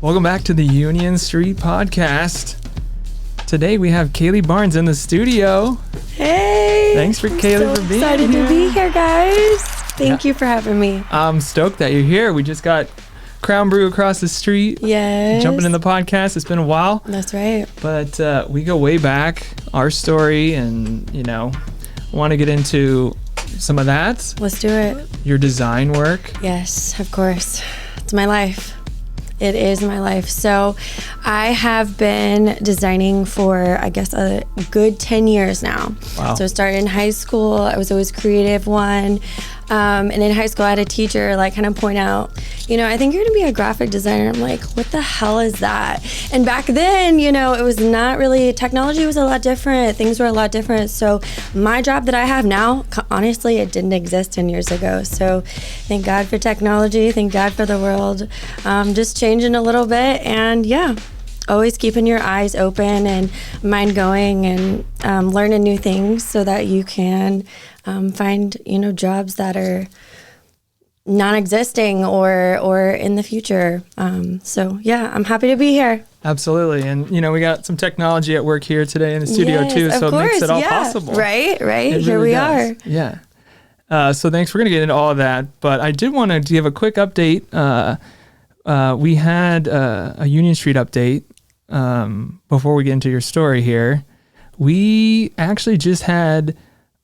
Welcome back to the Union Street Podcast. Today we have Kaylee Barnes in the studio. Hey! Thanks for Kaylee for being here. Excited to be here, guys. Thank you for having me. I'm stoked that you're here. We just got Crown Brew across the street. Yes. Jumping in the podcast. It's been a while. That's right. But we go way back, our story, and, want to get into some of that. Let's do it. Your design work. Yes, of course. It's my life. It is my life. So I have been designing for, I guess, a good 10 years now. Wow. So I started in high school. I was always creative one. And in high school, I had a teacher kind of point out, I think you're going to be a graphic designer. I'm like, what the hell is that? And back then, it was not really, technology was a lot different. Things were a lot different. So my job that I have now, honestly, it didn't exist 10 years ago. So thank God for technology. Thank God for the world. Just changing a little bit. And yeah, always keeping your eyes open and mind going and learning new things so that you can find, jobs that are non-existing or in the future. So yeah, I'm happy to be here. Absolutely. And, we got some technology at work here today in the studio too. So it makes it all possible. Right. It Here really we does. are. Yeah. So thanks. We're going to get into all of that. But I did want to give a quick update. We had a Union Street update before we get into your story here. We actually just had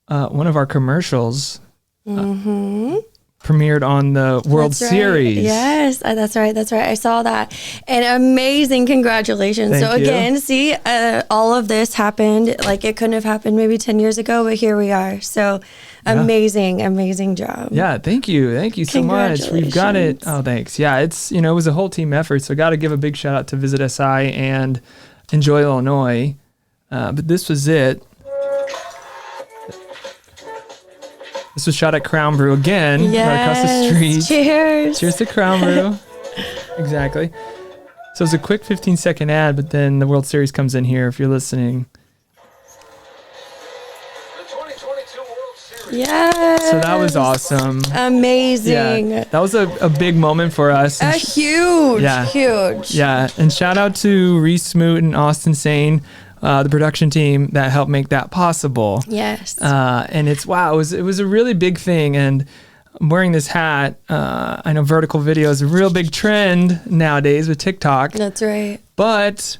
one of our commercials premiered on the World Series. Yes, that's right. I saw that. And amazing. Congratulations. Thank you. Again, see, all of this happened. It couldn't have happened maybe 10 years ago, but here we are. So amazing job. Yeah, thank you. Thank you so much. We've got it. Oh, thanks. Yeah, it's, it was a whole team effort. So got to give a big shout out to Visit SI and Enjoy Illinois. But this was it. This was shot at Crown Brew again, right across the street. Cheers. Cheers to Crown Brew. Exactly. So it's a quick 15-second ad, but then the World Series comes in here if you're listening. The 2022 World Series. Yes. So that was awesome. Amazing. Yeah, that was a big moment for us. Huge. Yeah, and shout out to Reese Smoot and Austin Sane, the production team that helped make that possible. Yes. And it was a really big thing. And I'm wearing this hat. I know vertical video is a real big trend nowadays with TikTok. That's right. But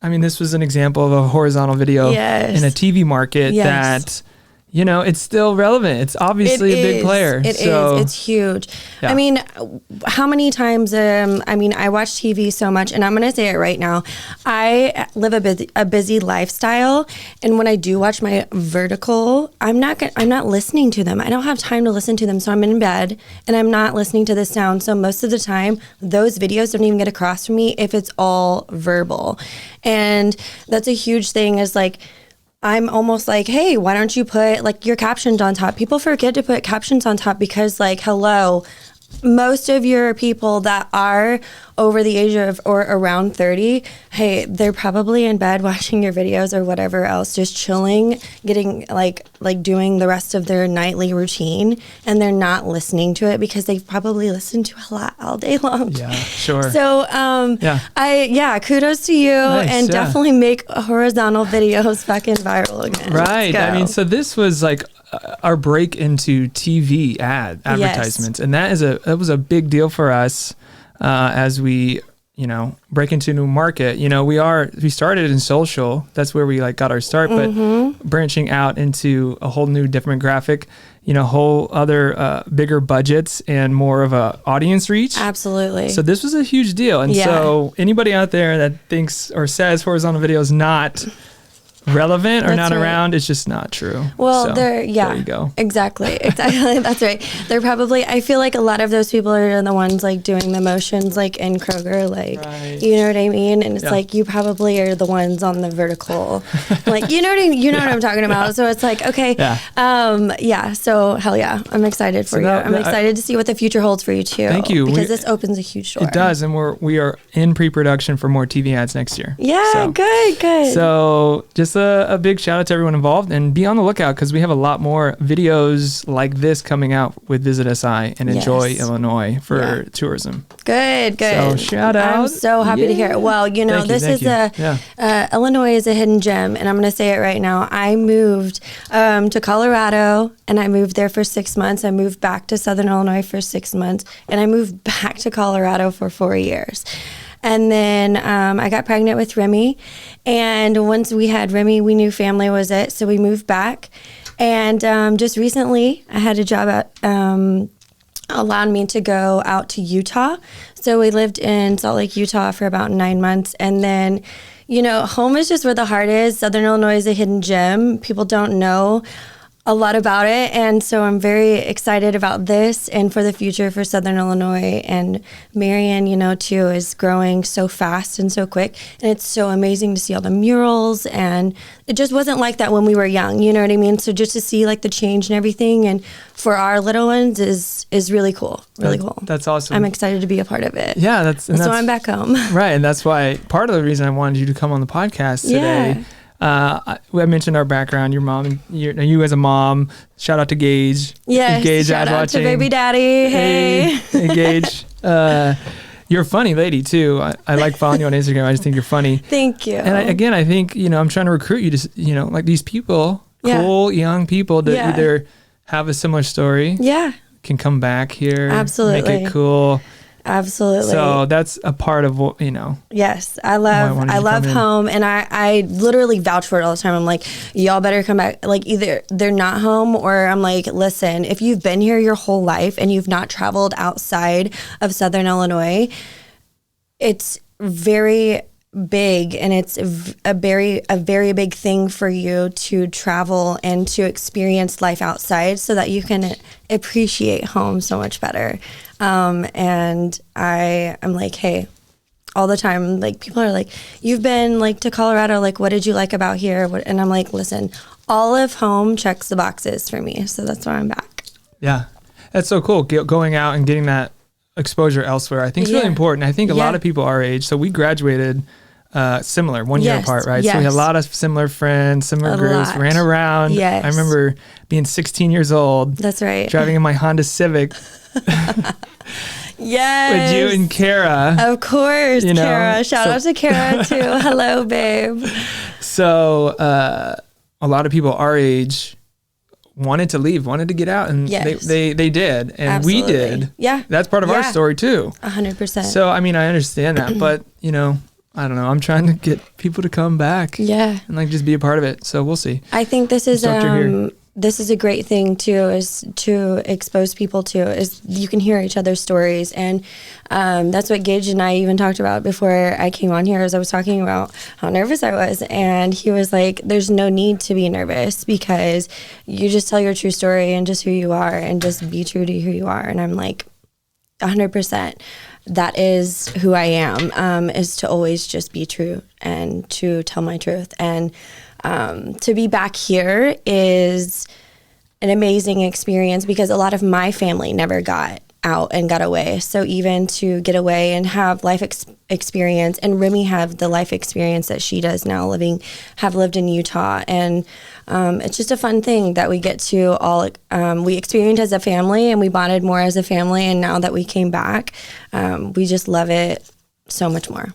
I mean, this was an example of a horizontal video in a TV market that, it's still relevant. It's obviously a big player. It is. It's huge. Yeah. I mean, how many times, I watch TV so much, and I'm going to say it right now. I live a busy lifestyle, and when I do watch my vertical, I'm not listening to them. I don't have time to listen to them, so I'm in bed, and I'm not listening to the sound. So most of the time, those videos don't even get across from me if it's all verbal. And that's a huge thing is I'm almost hey, why don't you put your captions on top? People forget to put captions on top because hello, most of your people that are over the age of or around 30, hey, they're probably in bed watching your videos or whatever else, just chilling, getting doing the rest of their nightly routine, and they're not listening to it because they've probably listened to a lot all day long. Yeah, sure. So kudos to you. Nice, and definitely make horizontal videos fucking viral again. Right. I mean, so this was our break into TV advertisements, and that was a big deal for us as we break into a new market. We started in social. That's where we got our start, but branching out into a whole new demographic, whole other bigger budgets and more of a audience reach. Absolutely. So this was a huge deal. And so anybody out there that thinks or says horizontal video is not relevant or not around, it's just not true. Well, there you go. Exactly. That's right. They're probably, I feel a lot of those people are the ones doing the motions in Kroger, right. You know what I mean? And it's you probably are the ones on the vertical, you know what I'm talking about. So it's okay. So hell yeah, I'm excited for you. I'm excited to see what the future holds for you too. Thank you. Because this opens a huge door. It does. And we are in pre-production for more TV ads next year. Yeah. So, good. So just a big shout out to everyone involved, and be on the lookout because we have a lot more videos like this coming out with Visit SI and Enjoy Illinois for tourism. Good. So shout out. I'm so happy to hear it. Well, Illinois is a hidden gem, and I'm going to say it right now. I moved to Colorado, and I moved there for 6 months. I moved back to Southern Illinois for 6 months, and I moved back to Colorado for 4 years. And then I got pregnant with Remy. And once we had Remy, we knew family was it. So we moved back. And just recently, I had a job at, allowed me to go out to Utah. So we lived in Salt Lake, Utah for about 9 months. And then, home is just where the heart is. Southern Illinois is a hidden gem. People don't know a lot about it, and so I'm very excited about this and for the future for Southern Illinois. And Marion, too, is growing so fast and so quick, and it's so amazing to see all the murals, and it just wasn't like that when we were young, you know what I mean? So just to see like the change and everything, and for our little ones is really cool, cool. That's awesome. I'm excited to be a part of it. Yeah, that's why I'm back home. Right, and that's why part of the reason I wanted you to come on the podcast today. Yeah. I mentioned our background, your mom, and you as a mom. Shout out to Gage. Yes, Gage, shout out watching. to baby daddy. Hey, Gage. You're a funny lady too. I like following you on Instagram. I just think you're funny. Thank you. And I think I'm trying to recruit you to like these people, cool young people that either have a similar story, can come back here, absolutely, make it cool. Absolutely. So that's a part of what, Yes, I love home, and I literally vouch for it all the time. I'm like, y'all better come back. Like either they're not home, or I'm like, listen, if you've been here your whole life and you've not traveled outside of Southern Illinois, it's very big, and it's a very big thing for you to travel and to experience life outside so that you can appreciate home so much better. And I'm like, hey, all the time, like people are like, you've been like to Colorado, like what did you like about here? And I'm like, listen, all of home checks the boxes for me, so that's why I'm back. Yeah, that's so cool. Going out and getting that exposure elsewhere, I think is really important. I think a lot of people our age, so we graduated similar, 1 year apart, right? Yes. So we had a lot of similar friends, similar groups, ran around. Yes. I remember being 16 years old. That's right. Driving in my Honda Civic. Yes. With you and Kara. Of course, Kara. Shout out to Kara too. Hello, babe. So a lot of people our age wanted to leave, wanted to get out, and they did, and absolutely. we did. Yeah. That's part of our story too. 100%. So, I mean, I understand that, but, I don't know. I'm trying to get people to come back. Yeah. And like just be a part of it. So we'll see. I think this is a great thing too, is to expose people to, is you can hear each other's stories. And that's what Gage and I even talked about before I came on here, as I was talking about how nervous I was. And he was like, there's no need to be nervous, because you just tell your true story and just who you are, and just be true to who you are. And I'm like, 100%. That is who I am, is to always just be true and to tell my truth. And to be back here is an amazing experience, because a lot of my family never got out and got away. So even to get away and have life experience, and Remy have the life experience that she does now, have lived in Utah. And it's just a fun thing that we get to all, we experienced as a family, and we bonded more as a family. And now that we came back, we just love it so much more.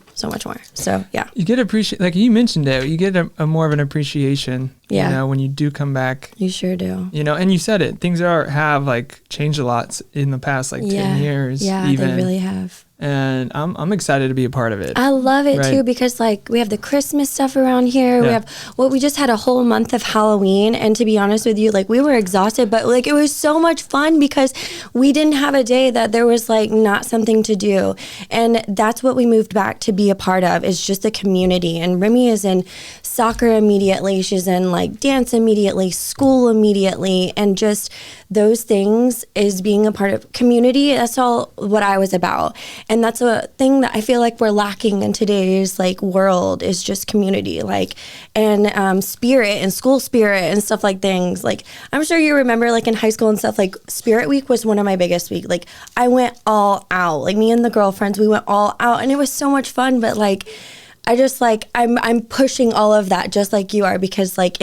So yeah, you get appreciate, like you mentioned it, you get a more of an appreciation, when you do come back. You sure do. And you said it, things have like changed a lot in the past 10 years. Yeah, even. they really have. And I'm excited to be a part of it. I love it too, because like we have the Christmas stuff around here. Yeah. We just had a whole month of Halloween, and to be honest with you, like we were exhausted, but like it was so much fun because we didn't have a day that there was like not something to do. And that's what we moved back to be a part of, is just the community. And Remy is in soccer immediately, she's in like dance immediately, school immediately, and just those things is being a part of community. That's all what I was about. And that's a thing that I feel like we're lacking in today's like world, is just community, like, and spirit and school spirit and stuff like things. Like I'm sure you remember like in high school and stuff, like Spirit Week was one of my biggest weeks. Like I went all out, like me and the girlfriends, we went all out, and it was so much fun. But like I just like I'm pushing all of that just like you are, because like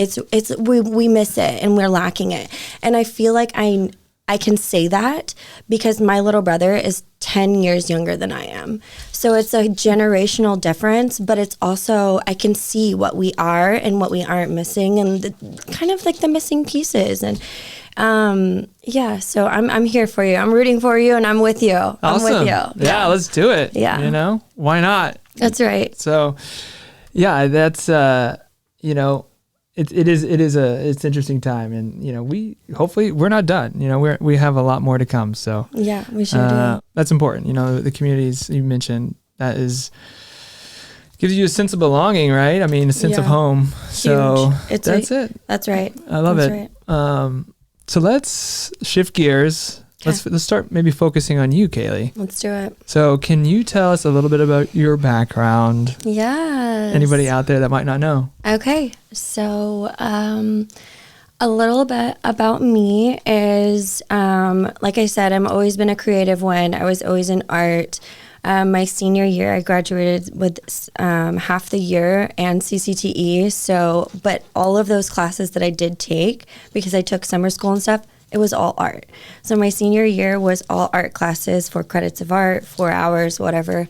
we miss it and we're lacking it. And I feel like I can say that because my little brother is 10 years younger than I am. So it's a generational difference, but it's also, I can see what we are and what we aren't missing, and kind of like the missing pieces. And so I'm here for you. I'm rooting for you, and I'm with you. Awesome. I'm with you. Yeah, let's do it. Yeah. You know, why not? That's right. So, yeah, that's, you know, it's an interesting time, and you know, hopefully we're not done. You know, we have a lot more to come. So yeah, we sure do. That's important. You know, the communities you mentioned, gives you a sense of belonging, right? I mean, a sense of home. So that's it. That's right. I love that's it. Right. So let's shift gears. Okay. Let's start maybe focusing on you, Kaylee. Let's do it. So can you tell us a little bit about your background? Yes. Anybody out there that might not know? Okay. So a little bit about me is, like I said, I've always been a creative one. I was always in art. My senior year, I graduated with half the year and CCTE. So, but all of those classes that I did take, because I took summer school and stuff, it was all art. So my senior year was all art classes, 4 credits of art, 4 hours, whatever.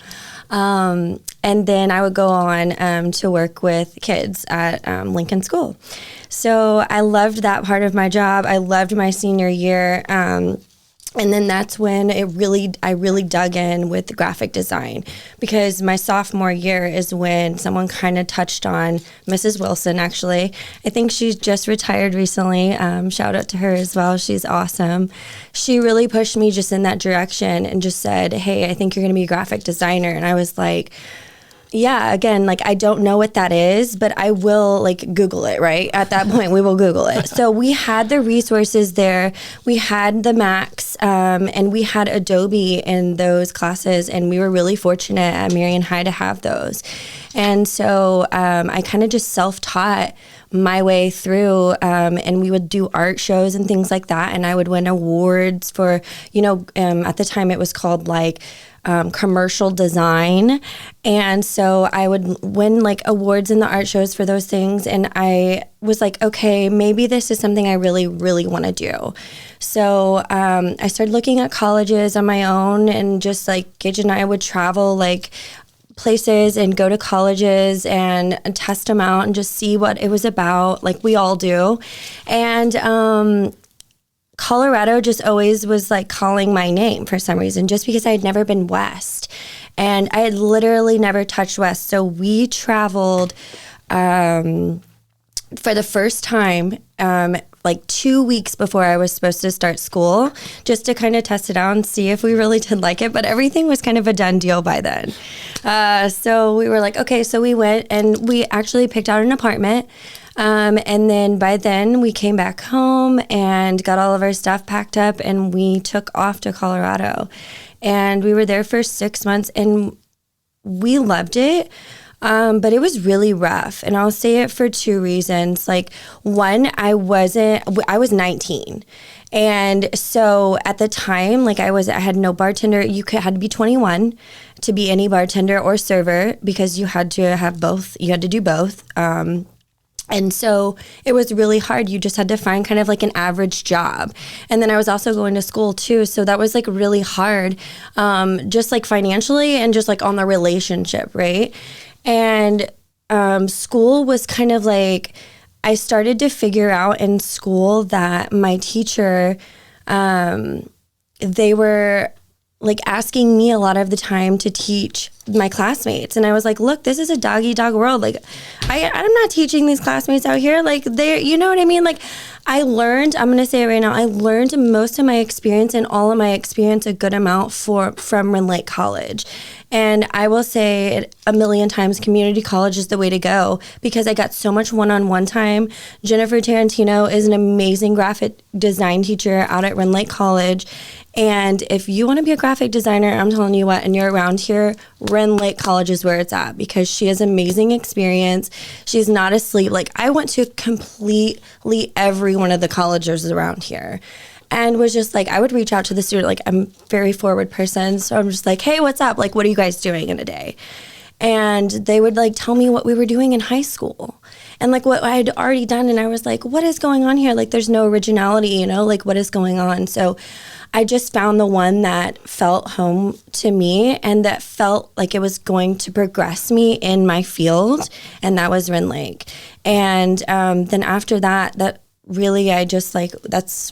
And then I would go on to work with kids at Lincoln School. So I loved that part of my job. I loved my senior year. And then that's when I really dug in with graphic design, because my sophomore year is when someone kind of touched on Mrs. Wilson, actually. I think she's just retired recently. Shout out to her as well. She's awesome. She really pushed me just in that direction and just said, hey, I think you're going to be a graphic designer. And I was like, yeah, again, like I don't know what that is, but I will like Google it, right? At that point, we will Google it. So we had the resources there. We had the Macs, and we had Adobe in those classes, and we were really fortunate at Marion High to have those. And so I kind of just self-taught my way through, and we would do art shows and things like that, and I would win awards for, at the time it was called like commercial design. And so I would win like awards in the art shows for those things. And I was like, okay, maybe this is something I really, really want to do. So I started looking at colleges on my own, and just like Gage and I would travel like places and go to colleges and test them out and just see what it was about, like we all do. And Colorado just always was like calling my name for some reason, just because I had never been west, and I had literally never touched west. So we traveled for the first time like 2 weeks before I was supposed to start school, just to kind of test it out and see if we really did like it. But everything was kind of a done deal by then. So we were like, okay, so we went and we actually picked out an apartment. And then by then we came back home and got all of our stuff packed up, and we took off to Colorado. And we were there for 6 months, and we loved it. But it was really rough. And I'll say it for 2 reasons. Like, one, I was 19. And so at the time, like I had no bartender. Had to be 21 to be any bartender or server, because you had to have both. You had to do both. And so it was really hard. You just had to find kind of like an average job. And then I was also going to school too. So that was like really hard, just like financially and just like on the relationship, right? And school was kind of like, I started to figure out in school that my teacher, they were like asking me a lot of the time to teach my classmates. And I was like, look, this is a dog-eat-dog world. Like, I'm not teaching these classmates out here. Like, you know what I mean? Like, I learned, I'm going to say it right now, I learned most of my experience and all of my experience, a good amount from Rend Lake College. And I will say it a million times, community college is the way to go, because I got so much one-on-one time. Jennifer Tarantino is an amazing graphic design teacher out at Rend Lake College. And if you want to be a graphic designer, I'm telling you what, and you're around here, Rend Lake College is where it's at, because she has amazing experience. She's not asleep. Like, I went to completely every one of the colleges around here, and was just like, I would reach out to the student. Like, I'm a very forward person, so I'm just like, hey, what's up? Like, what are you guys doing in a day? And they would like tell me what we were doing in high school and like what I had already done. And I was like, what is going on here? Like, there's no originality, you know, like what is going on? So I just found the one that felt home to me and that felt like it was going to progress me in my field. And that was Rend Lake. And then after that really, I just like,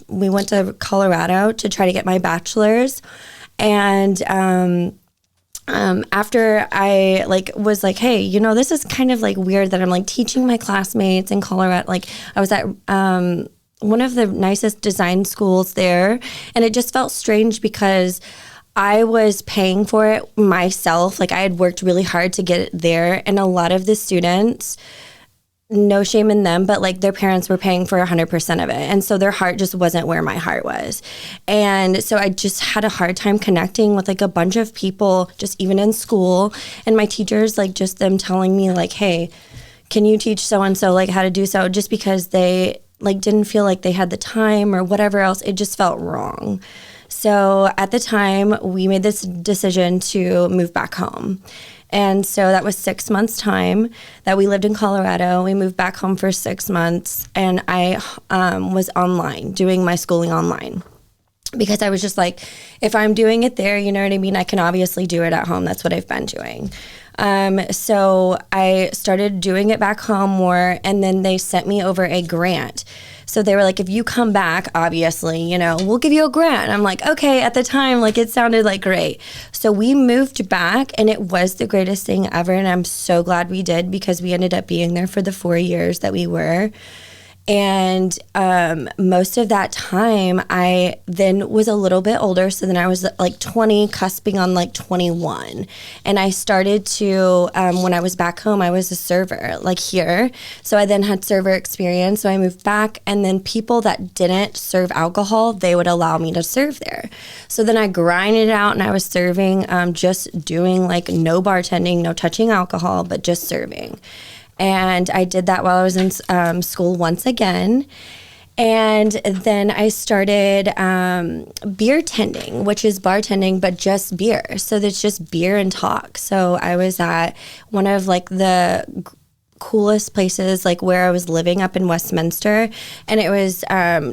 we went to Colorado to try to get my bachelor's. And after I like was like, hey, you know, this is kind of like weird that I'm like teaching my classmates in Colorado. Like I was at one of the nicest design schools there, and it just felt strange because I was paying for it myself. Like I had worked really hard to get it there, and a lot of the students, no shame in them, but like their parents were paying for 100% of it. And so their heart just wasn't where my heart was. And so I just had a hard time connecting with like a bunch of people, just even in school. And my teachers, like just them telling me like, hey, can you teach so-and-so like how to do so? Just because they like didn't feel like they had the time or whatever else, it just felt wrong. So at the time we made this decision to move back home. And so that was 6 months' time that we lived in Colorado. We moved back home for 6 months, and I was online, doing my schooling online. Because I was just like, if I'm doing it there, you know what I mean? I can obviously do it at home. That's what I've been doing. So I started doing it back home more, and then they sent me over a grant. So they were like, if you come back, obviously, you know, we'll give you a grant. And I'm like, okay, at the time, like it sounded like great. So we moved back, and it was the greatest thing ever. And I'm so glad we did, because we ended up being there for the 4 years that we were. And most of that time, I then was a little bit older. So then I was like 20, cusping on like 21. And I started to, when I was back home, I was a server like here. So I then had server experience. So I moved back, and then people that didn't serve alcohol, they would allow me to serve there. So then I grinded it out, and I was serving, just doing like no bartending, no touching alcohol, but just serving. And I did that while I was in school once again. And then I started beer tending, which is bartending, but just beer. So there's just beer and talk. So I was at one of like the coolest places, like where I was living up in Westminster, and it was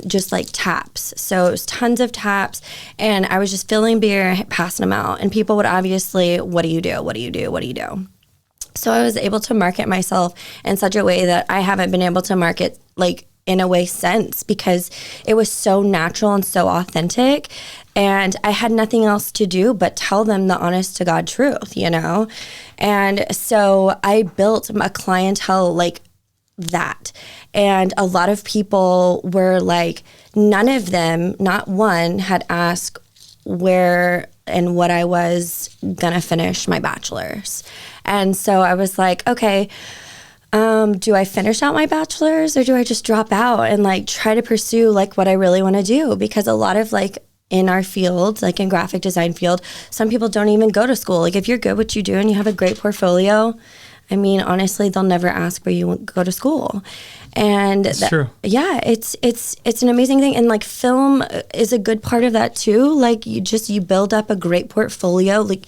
just like taps. So it was tons of taps, and I was just filling beer, passing them out. And people would obviously, what do you do? What do you do? What do you do? So I was able to market myself in such a way that I haven't been able to market like in a way since, because it was so natural and so authentic, and I had nothing else to do but tell them the honest to God truth, you know? And so I built a clientele like that. And a lot of people were like, none of them, not one, had asked where and what I was gonna finish my bachelor's. And so I was like, okay, do I finish out my bachelor's, or do I just drop out and like try to pursue like what I really want to do? Because a lot of like in our field, like in graphic design field, some people don't even go to school. Like if you're good at what you do and you have a great portfolio, I mean, honestly, they'll never ask where you go to school. And that's true. Yeah, it's an amazing thing. And like film is a good part of that too. Like you build up a great portfolio. Like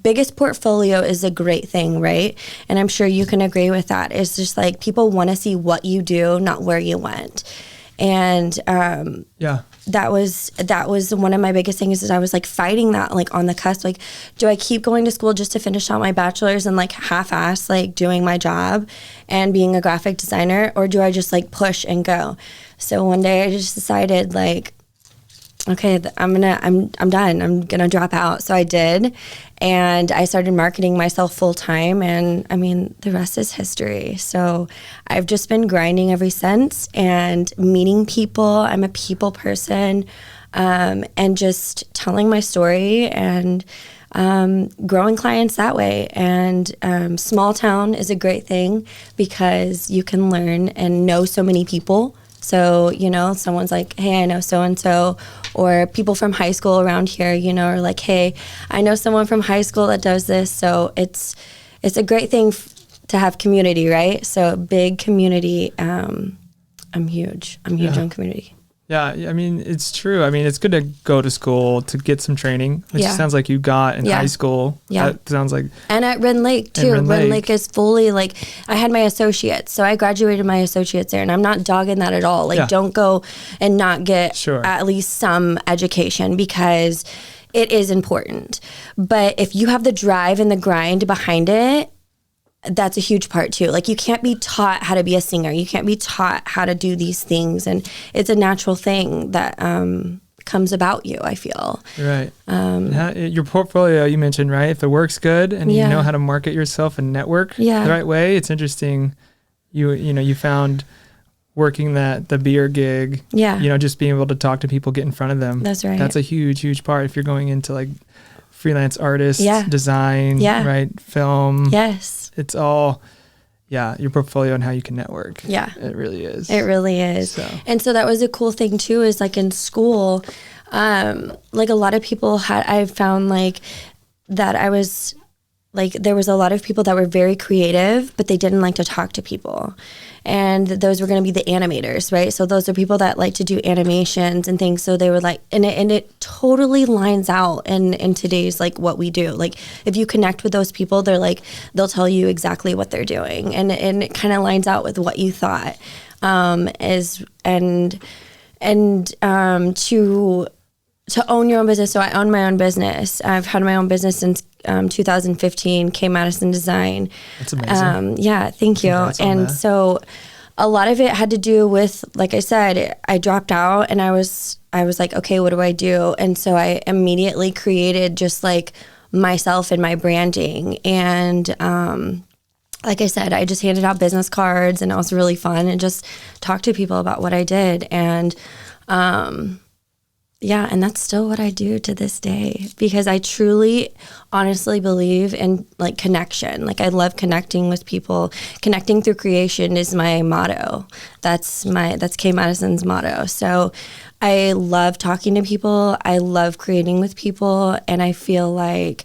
biggest portfolio is a great thing, right? And I'm sure you can agree with that. It's just like people want to see what you do, not where you went. And yeah, that was one of my biggest things, is I was like fighting that, like on the cusp, like, do I keep going to school just to finish out my bachelor's and like half-ass like doing my job and being a graphic designer, or do I just like push and go? So one day I just decided like, okay, I'm done. I'm gonna drop out. So I did, and I started marketing myself full time. And I mean, the rest is history. So I've just been grinding ever since, and meeting people. I'm a people person, and just telling my story and growing clients that way. And small town is a great thing because you can learn and know so many people. So, you know, someone's like, hey, I know so-and-so, or people from high school around here, you know, are like, hey, I know someone from high school that does this. So it's a great thing to have community, right? So big community. I'm huge on community. Yeah, I mean, it's true. I mean, it's good to go to school to get some training, which Yeah. sounds like you got in Yeah. high school. Yeah. That sounds like, And at Ren Lake too. Ren Lake is fully like, I had my associates. So I graduated my associates there, and I'm not dogging that at all. Like, Yeah. don't go and not get Sure. at least some education, because it is important. But if you have the drive and the grind behind it, that's a huge part too. Like, you can't be taught how to be a singer. You can't be taught how to do these things. And it's a natural thing that comes about you, I feel. right. Your portfolio, you mentioned, right? If it works good and you Yeah. know how to market yourself and network Yeah. the right way, it's interesting. You found working the beer gig, Yeah. just being able to talk to people, get in front of them. That's right. That's a huge, huge part. If you're going into like freelance artist, Yeah. design, Yeah. right? Film. Yes. It's all, your portfolio and how you can network. Yeah. It really is. It really is. So. And so that was a cool thing too, is like in school, like a lot of people I found like that I was like, there was a lot of people that were very creative, but they didn't like to talk to people. And those were going to be the animators, right? So those are people that like to do animations and things. So they were like, and it totally lines out in today's like what we do. Like, if you connect with those people, they'll tell you exactly what they're doing, and it kind of lines out with what you thought. To own your own business. So I own my own business. I've had my own business since 2015, Madison Design. That's amazing. Yeah, thank you. Congrats on And that. so a lot of it had to do with, like I said, I dropped out, and I was like, okay, what do I do? And so I immediately created just like myself and my branding. And like I said, I just handed out business cards, and it was really fun, and just talked to people about what I did. And yeah, and that's still what I do to this day, because I truly, honestly believe in like connection. Like, I love connecting with people. Connecting through creation is my motto. That's Kay Madison's motto. So I love talking to people. I love creating with people, and I feel like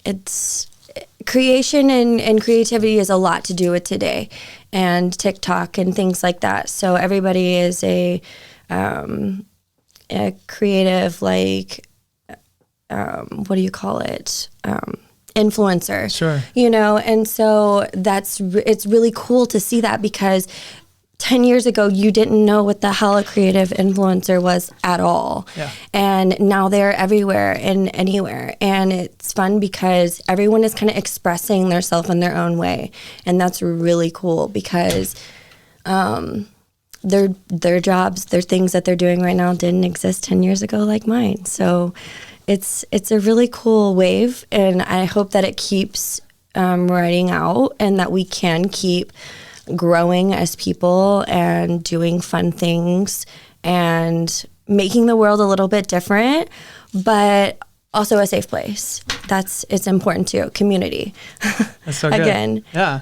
it's creation and creativity is a lot to do with today, and TikTok and things like that. So everybody is a creative, like, what do you call it? Influencer. Sure. And so it's really cool to see that, because 10 years ago, you didn't know what the hell a creative influencer was at all. Yeah. And now they're everywhere and anywhere. And it's fun because everyone is kind of expressing themselves in their own way. And that's really cool, because their jobs, their things that they're doing right now didn't exist 10 years ago like mine. So it's a really cool wave, and I hope that it keeps riding out, and that we can keep growing as people and doing fun things and making the world a little bit different, but also a safe place. It's important too. Community. That's so good. Again. Yeah.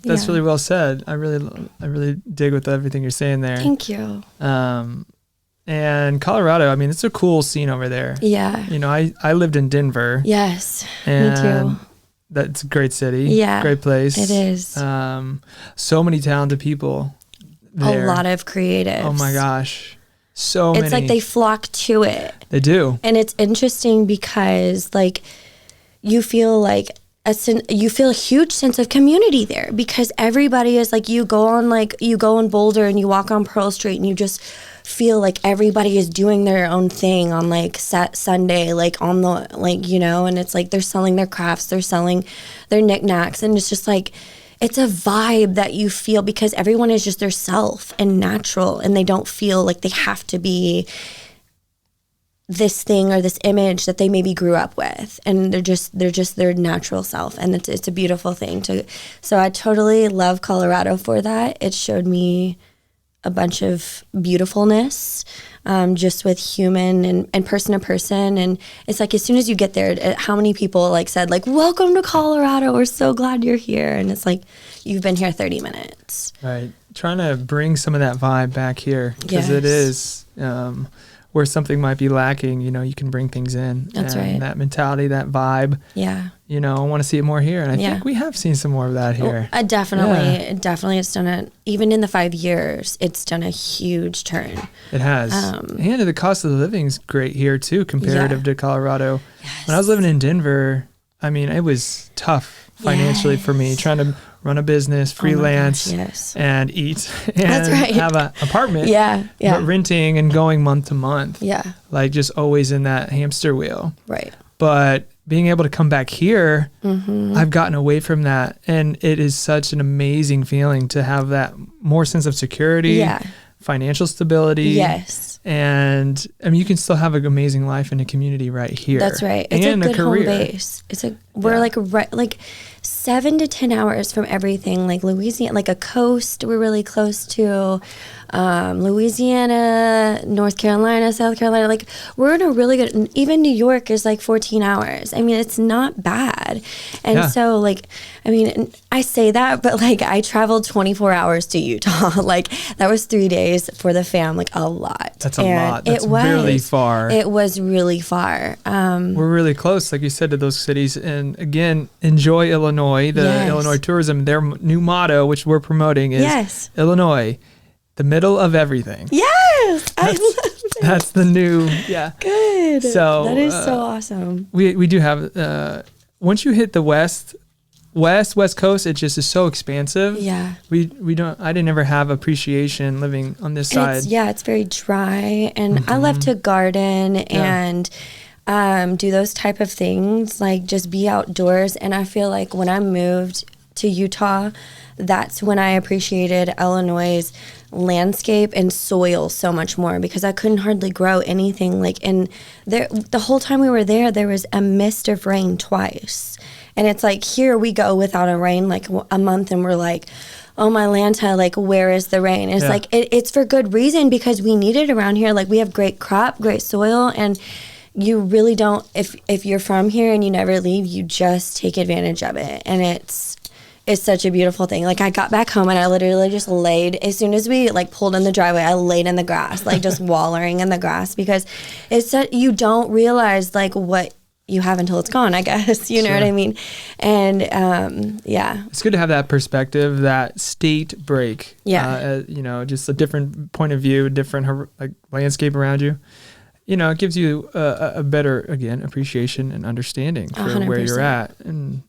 That's really well said. I really dig with everything you're saying there. Thank you. And Colorado, I mean, it's a cool scene over there. Yeah. I lived in Denver. Yes. And me too. That's a great city. Yeah. Great place. It is. So many talented people there. A lot of creatives. Oh my gosh. So many. It's like they flock to it. They do. And it's interesting because like you feel like you feel a huge sense of community there, because everybody is like, you go in Boulder and you walk on Pearl Street and you just feel like everybody is doing their own thing on like Sunday, like on the, like, and it's like they're selling their crafts, they're selling their knickknacks, and it's just like, it's a vibe that you feel because everyone is just their self and natural, and they don't feel like they have to be this thing or this image that they maybe grew up with, and they're just their natural self, and it's a beautiful thing so I totally love Colorado for that. It showed me a bunch of beautifulness, just with human and person to person, and it's like as soon as you get there, how many people like said like, welcome to Colorado, we're so glad you're here, and it's like you've been here 30 minutes. Right. Trying to bring some of that vibe back here, because it is where something might be lacking, you can bring things in. That's and right. That mentality, that vibe. Yeah. I want to see it more here. And I think we have seen some more of that here. Definitely. It's done even in the 5 years, it's done a huge turn. It has. And the cost of the living is great here too, comparative to Colorado. Yes. When I was living in Denver, it was tough financially for me, trying to run a business, freelance, and eat, and have an apartment. But renting and going month to month. Yeah. Like just always in that hamster wheel. Right. But being able to come back here, I've gotten away from that. And it is such an amazing feeling to have that more sense of security, financial stability. Yes. And you can still have an amazing life in a community right here. That's right. It's and a good career. home base. We're like 7 to 10 hours from everything. Like Louisiana, like a coast we're really close to. Louisiana, North Carolina, South Carolina, like we're in a really good, even New York is like 14 hours. It's not bad. And so like, I say that, but like I traveled 24 hours to Utah. Like that was 3 days for the fam, like a lot. That's a lot. That's really far. It was really far. We're really close, like you said, to those cities. And again, enjoy Illinois. The Illinois tourism, their new motto, which we're promoting, is Illinois, the middle of everything. Yes, I love it. That's the new, Good. So that is so awesome. We do have, once you hit the west coast, it just is so expansive. Yeah. I didn't ever have appreciation living on this side. It's very dry, and I love to garden and do those type of things, like just be outdoors. And I feel like when I moved to Utah, that's when I appreciated Illinois' landscape and soil so much more, because I couldn't hardly grow anything. Like, and the whole time we were there was a mist of rain twice. And it's like, here we go without a rain, like a month, and we're like, oh my Lanta, like, where is the rain? It's like, it's for good reason, because we need it around here. Like, we have great crop, great soil, and you really don't, if you're from here and you never leave, you just take advantage of it. And it's such a beautiful thing. Like, I got back home and I literally just laid, as soon as we like pulled in the driveway, I laid in the grass, like just wallowing in the grass, because you don't realize like what you have until it's gone, I guess. You know what I mean? And it's good to have that perspective, that state break. Just a different point of view, different like landscape around you. It gives you a better, again, appreciation and understanding for 100%. Where you're at. And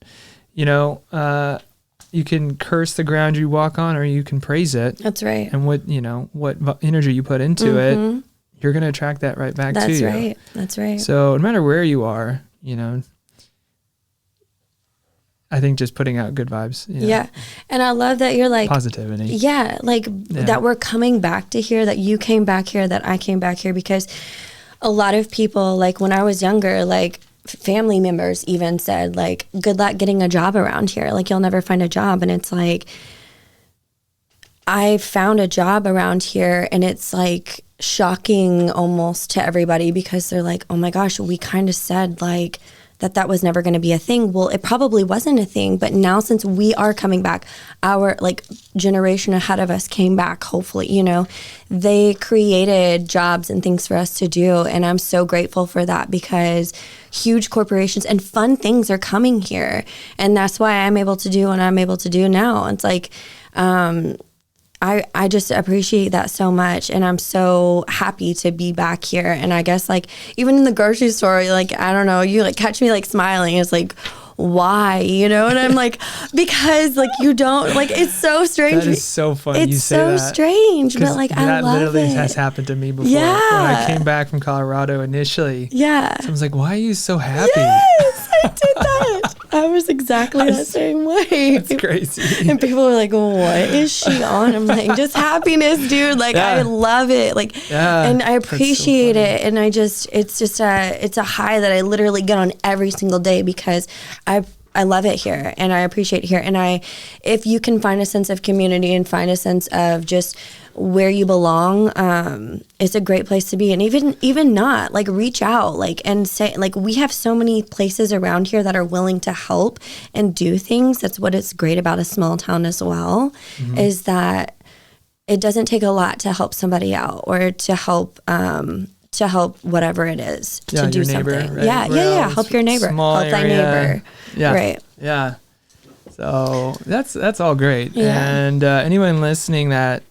you can curse the ground you walk on, or you can praise it. That's right. And what energy you put into it, you're going to attract that right back to you. That's right. That's right. So no matter where you are, I think just putting out good vibes. Yeah. And I love that you're like positivity. Yeah. Like that we're coming back to here, that you came back here, that I came back here, because a lot of people, like when I was younger, like family members even said like, good luck getting a job around here. Like, you'll never find a job. And it's like, I found a job around here, and it's like shocking almost to everybody, because they're like, oh my gosh, we kind of said like that was never going to be a thing. Well, it probably wasn't a thing, but now since we are coming back, our like generation ahead of us came back, hopefully, they created jobs and things for us to do. And I'm so grateful for that, because huge corporations and fun things are coming here. And that's why I'm able to do what I'm able to do now. It's like, I just appreciate that so much, and I'm so happy to be back here. And I guess like even in the grocery store, like, I don't know, you like catch me like smiling. It's like, why? And I'm like, because like you don't, like, it's so strange. That is so funny. It's you say so that, strange, but like I love it. That literally has happened to me before. Yeah. When I came back from Colorado initially. Yeah. Someone's like, why are you so happy? Yes, I did that. I was exactly the same way. It's crazy. And people were like, what is she on? I'm like, just happiness, dude. Like, I love it. Like, and I appreciate it. And it's a high that I literally get on every single day, because I love it here, and I appreciate it here. And if you can find a sense of community and find a sense of just where you belong, it's a great place to be. And even not, like, reach out, like, and say, like, we have so many places around here that are willing to help and do things. That's what is great about a small town as well, is that it doesn't take a lot to help somebody out, or to help to help whatever it is to do your neighbor, something. right? Yeah. Help your neighbor. Small Help that area. neighbor. Yeah. Right. Yeah. So that's all great. Yeah. And anyone listening that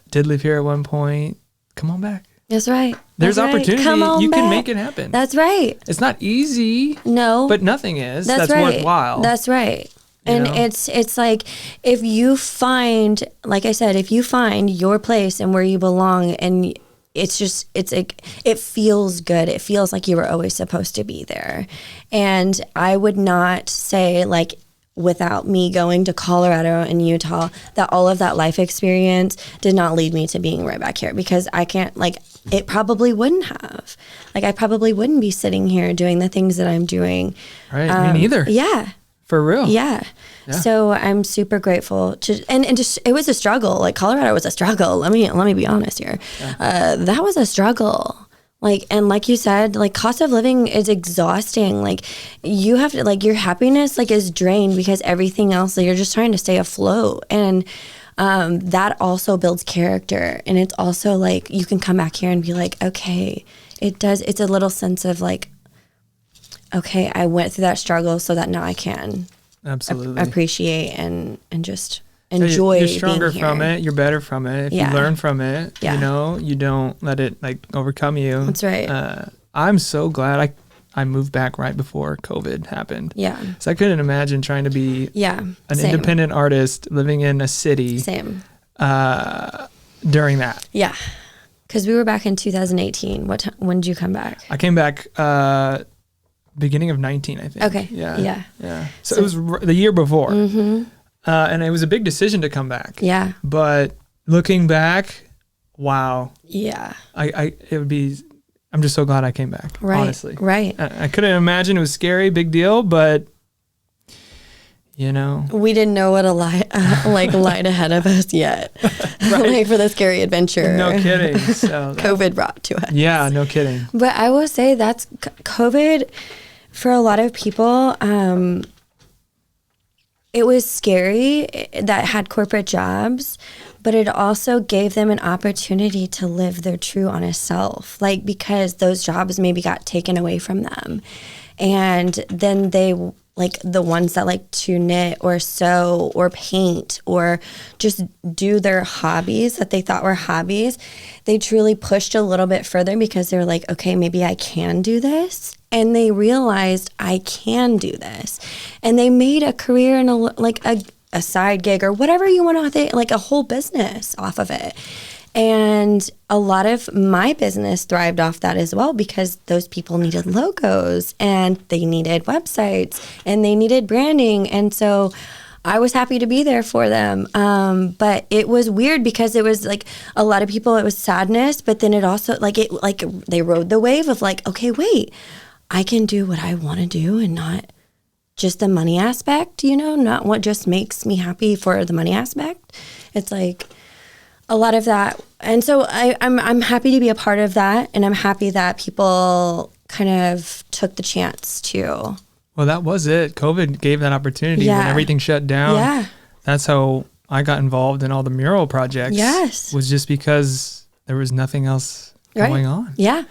did live here at one point, come on back. That's right. There's That's right. opportunity. Come on You back. can make it happen. That's right. It's not easy. No. But nothing is. That's That's right. worthwhile. That's right. And know? it's like, if you find, like I said, if you find your place and where you belong, and it's like, it feels good. It feels like you were always supposed to be there. And I would not say, like, without me going to Colorado and Utah, that all of that life experience did not lead me to being right back here, because I can't, like, it probably wouldn't have. Like, I probably wouldn't be sitting here doing the things that I'm doing. Right. Me neither. Yeah. For real. Yeah. So I'm super grateful to, and just, it was a struggle. Like, Colorado was a struggle. Let me be honest here. That was a struggle. Like, and like you said, like, cost of living is exhausting. Like, you have to, like, your happiness, like, is drained because everything else, like, you're just trying to stay afloat. And that also builds character. And it's also like, you can come back here and be like, okay, it's a little sense of like, okay, I went through that struggle so that now I can absolutely appreciate and just enjoy You're stronger being here. from it. You're better from it. If Yeah. you learn from it, Yeah. you know, you don't let it like overcome you. That's right. I'm so glad I moved back right before COVID happened. Yeah. So I couldn't imagine trying to be Yeah. an Same. independent artist living in a city Same. during that. Yeah. Because we were back in 2018. When did you come back? I came back beginning of 19, I think. Okay. Yeah. Yeah. So it was the year before. Mm-hmm. And it was a big decision to come back. Yeah. But looking back, wow. Yeah. I'm just so glad I came back. Right. Honestly. Right. I couldn't imagine. It was scary, big deal, but you know. We didn't know what lied ahead of us yet. Like, for the scary adventure. No kidding. So COVID brought to us. yeah, no kidding. But I will say that's COVID for a lot of people. It was scary that had corporate jobs, but it also gave them an opportunity to live their true, honest self. Like, because those jobs maybe got taken away from them. And then they, like, the ones that like to knit or sew or paint or just do their hobbies that they thought were hobbies, they truly pushed a little bit further because they were like, okay, maybe I can do this. And they realized I can do this. And they made a career and a side gig or whatever you want to think, like a whole business off of it. And a lot of my business thrived off that as well, because those people needed logos and they needed websites and they needed branding. And so I was happy to be there for them. But it was weird because it was like a lot of people, it was sadness, but then it also they rode the wave of like, okay, wait, I can do what I want to do and not just the money aspect, not what just makes me happy for the money aspect. It's like a lot of that. And so I'm happy to be a part of that. And I'm happy that people kind of took the chance to. Well, that was it. COVID gave that opportunity when everything shut down. Yeah. That's how I got involved in all the mural projects. Yes. Was just because there was nothing else going on. Yeah.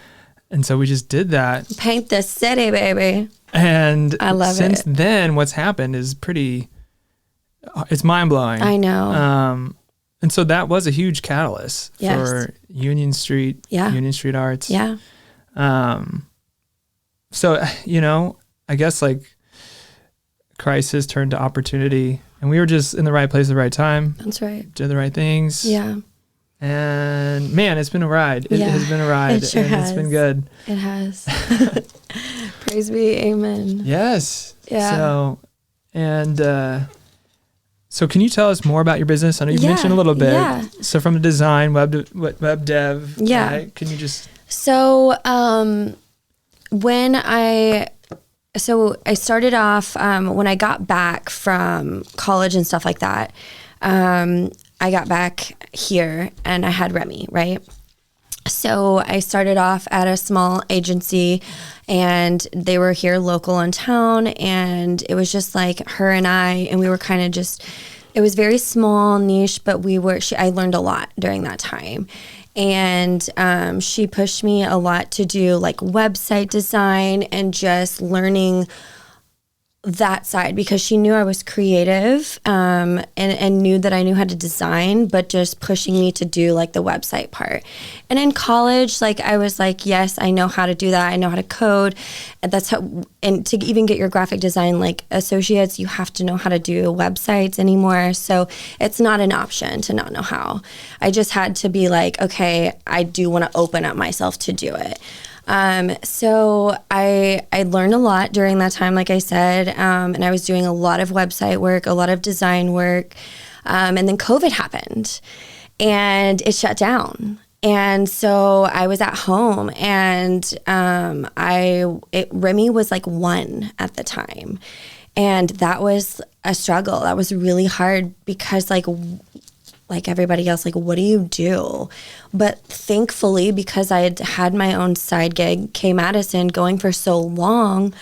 And so we just did that. Paint the city, baby. And I love since it. then, what's happened is it's mind blowing. I know. And so that was a huge catalyst for Union Street Arts. Yeah. So, I guess like crisis turned to opportunity, and we were just in the right place at the right time. That's right. Did the right things. Yeah. And man, it's been a ride. It has been a ride. It sure and has. It's been good. It has. Praise be. Amen. Yes. Yeah. So can you tell us more about your business? I know you mentioned a little bit. Yeah. So from the design, web dev. Yeah. Right? Can you just... So I started off when I got back from college and stuff like that. I got back here and I had Remy, right? So I started off at a small agency and they were here local in town, and it was just like her and I, and we were kind of just, it was very small, niche, but I learned a lot during that time. And she pushed me a lot to do like website design and just learning that side, because she knew I was creative and knew that I knew how to design, but just pushing me to do like the website part. And in college, like I was like, yes, I know how to do that. I know how to code. And that's how, and to even get your graphic design like associates, you have to know how to do websites anymore. So it's not an option to not know how. I just had to be like, okay, I do want to open up myself to do it. So I learned a lot during that time, like I said, and I was doing a lot of website work, a lot of design work, and then COVID happened and it shut down. And so I was at home, and Remy was like 1 at the time, and that was a struggle. That was really hard because like everybody else, like, what do you do? But thankfully, because I had my own side gig, Madison, going for so long,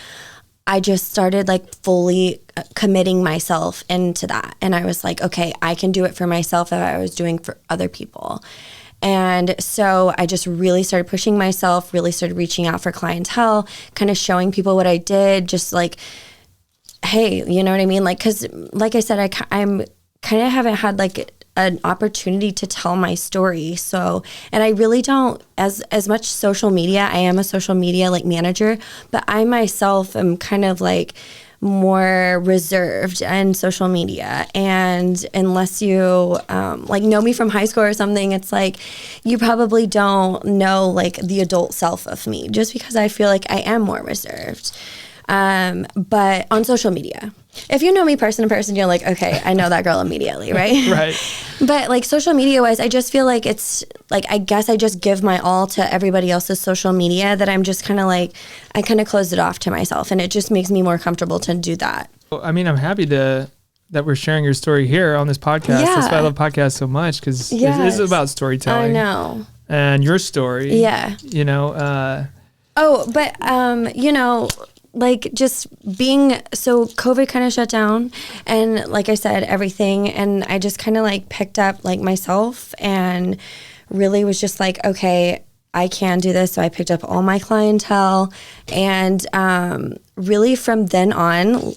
I just started like fully committing myself into that. And I was like, okay, I can do it for myself that I was doing for other people. And so I just really started pushing myself, really started reaching out for clientele, kind of showing people what I did, just like, hey, you know what I mean? Like, because like I said, I'm kind of haven't had like an opportunity to tell my story. So, and I really don't, as much social media, I am a social media like manager, but I myself am kind of like more reserved in social media. And unless you like know me from high school or something, it's like, you probably don't know like the adult self of me, just because I feel like I am more reserved. But on social media, if you know me person to person, you're like, okay, I know that girl immediately, right? Right. But like social media wise, I just feel like it's like, I guess I just give my all to everybody else's social media, that I'm just kind of like, I kind of closed it off to myself, and it just makes me more comfortable to do that. Well, I mean, I'm happy that we're sharing your story here on this podcast. Yeah. That's why I love podcasts so much, because Yes. it is about storytelling. I know. And your story. Yeah. You know. You know, like just being, so COVID kind of shut down, and like I said, everything, and I just kind of like picked up like myself and really was just like, okay, I can do this. So I picked up all my clientele, and really from then on,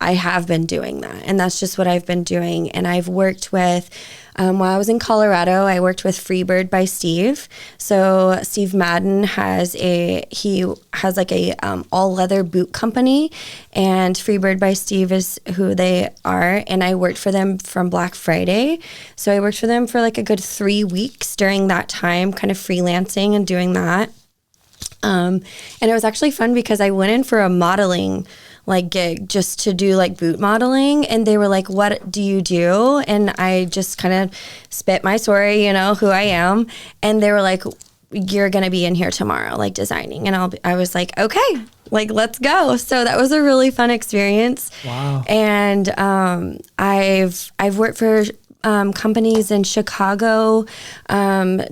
I have been doing that, and that's just what I've been doing. And I've worked with, while I was in Colorado, I worked with Freebird by Steve. So Steve Madden has like a all leather boot company, and Freebird by Steve is who they are. And I worked for them from Black Friday. So I worked for them for like a good 3 weeks during that time, kind of freelancing and doing that. And it was actually fun because I went in for a modeling like gig just to do like boot modeling, and they were like, what do you do? And I just kind of spit my story, you know, who I am, and they were like, you're gonna be in here tomorrow like designing, and I was like, okay, like let's go. So that was a really fun experience. Wow. And I've worked for companies in Chicago,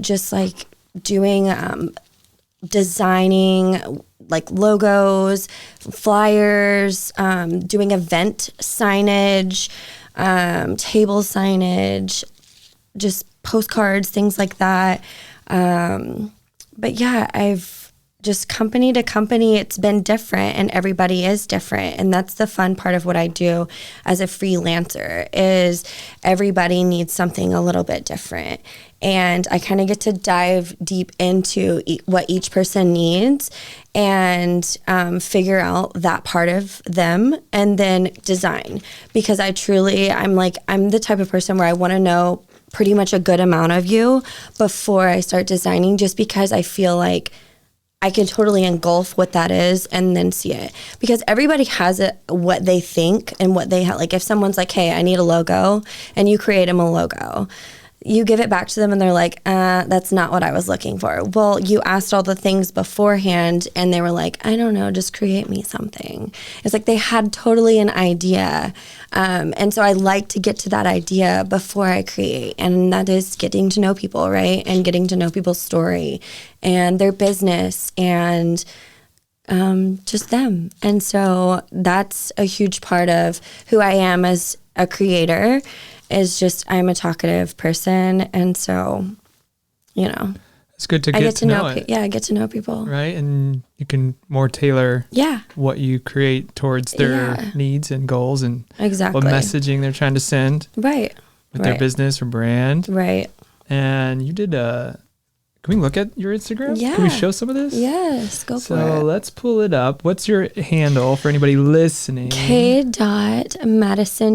just like doing designing like logos, flyers, doing event signage, table signage, just postcards, things like that. But yeah, I've just company to company, it's been different, and everybody is different. And that's the fun part of what I do as a freelancer, is everybody needs something a little bit different. And I kind of get to dive deep into what each person needs and figure out that part of them, and then design. Because I'm the type of person where I want to know pretty much a good amount of you before I start designing, just because I feel like I can totally engulf what that is and then see it. Because everybody has what they think and what they have. Like if someone's like, hey, I need a logo, and you create them a logo, you give it back to them and they're like, that's not what I was looking for. Well, you asked all the things beforehand and they were like, I don't know, just create me something. It's like they had totally an idea. And so I like to get to that idea before I create. And that is getting to know people, right? And getting to know people's story and their business and just them. And so that's a huge part of who I am as a creator, is just I'm a talkative person. And so you know, It's good to I get to know it. Yeah, I get to know people. Right. And you can more tailor what you create towards their needs and goals and exactly what messaging they're trying to send. Right. With their business or brand. Right. And you did can we look at your Instagram? Yeah. Can we show some of this? Yes, go for it. So let's pull it up. What's your handle for anybody listening? K.Madison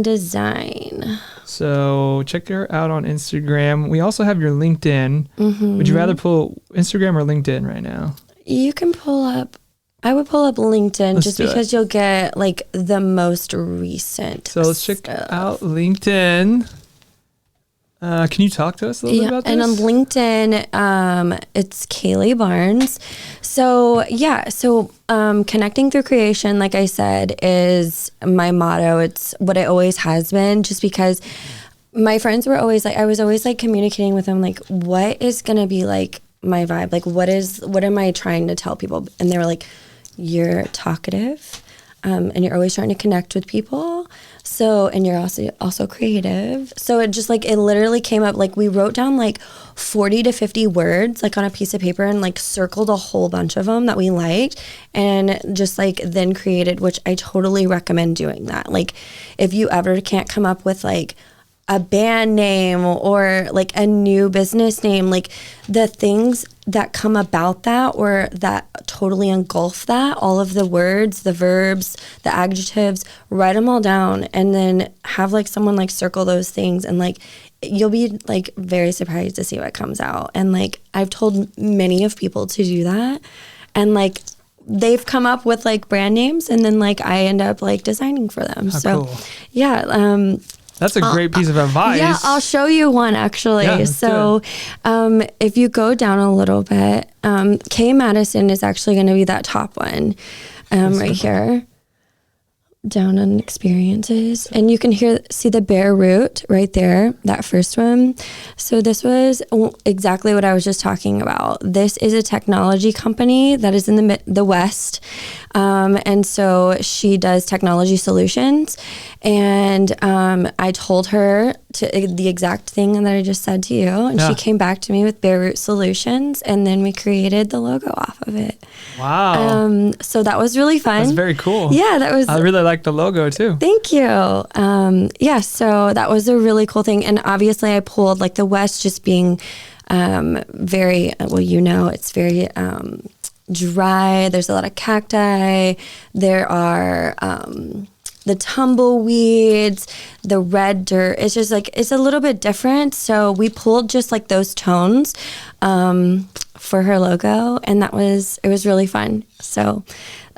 Design. So check her out on Instagram. We also have your LinkedIn. Mm-hmm. Would you rather pull Instagram or LinkedIn right now? You can pull up. I would pull up LinkedIn just because you'll get like the most recent. So let's check out LinkedIn. Can you talk to us a little bit about this? And on LinkedIn, it's Kaylee Barnes. So connecting through creation, like I said, is my motto. It's what it always has been, just because my friends were always like, I was always like communicating with them, like, what is going to be like my vibe? Like, what am I trying to tell people? And they were like, you're talkative, and you're always trying to connect with people. So, and you're also creative. So it just like, it literally came up, like we wrote down like 40 to 50 words like on a piece of paper and like circled a whole bunch of them that we liked, and just like then created, which I totally recommend doing that. Like if you ever can't come up with like a band name or like a new business name, like the things that come about that or that totally engulf that, all of the words, the verbs, the adjectives, write them all down and then have like someone like circle those things, and like you'll be like very surprised to see what comes out. And like I've told many of people to do that, and like they've come up with like brand names, and then like I end up like designing for them. How cool. Yeah. That's a great piece of advice. Yeah, I'll show you one actually. Yeah, so if you go down a little bit, K Madison is actually going to be that top one right here. Down on experiences, and you can see the bare root right there, that first one. So this was exactly what I was just talking about. This is a technology company that is in the West, and so she does technology solutions, and I told her the exact thing that I just said to you, and she came back to me with bare root solutions, and then we created the logo off of it. Wow. So that was really fun. That's very cool. Yeah, that was. I really like the logo too. Thank you. So that was a really cool thing. And obviously I pulled like the West just being very, well, it's very dry. There's a lot of cacti. There are the tumbleweeds, the red dirt. It's just like, it's a little bit different. So we pulled just like those tones for her logo, and it was really fun. So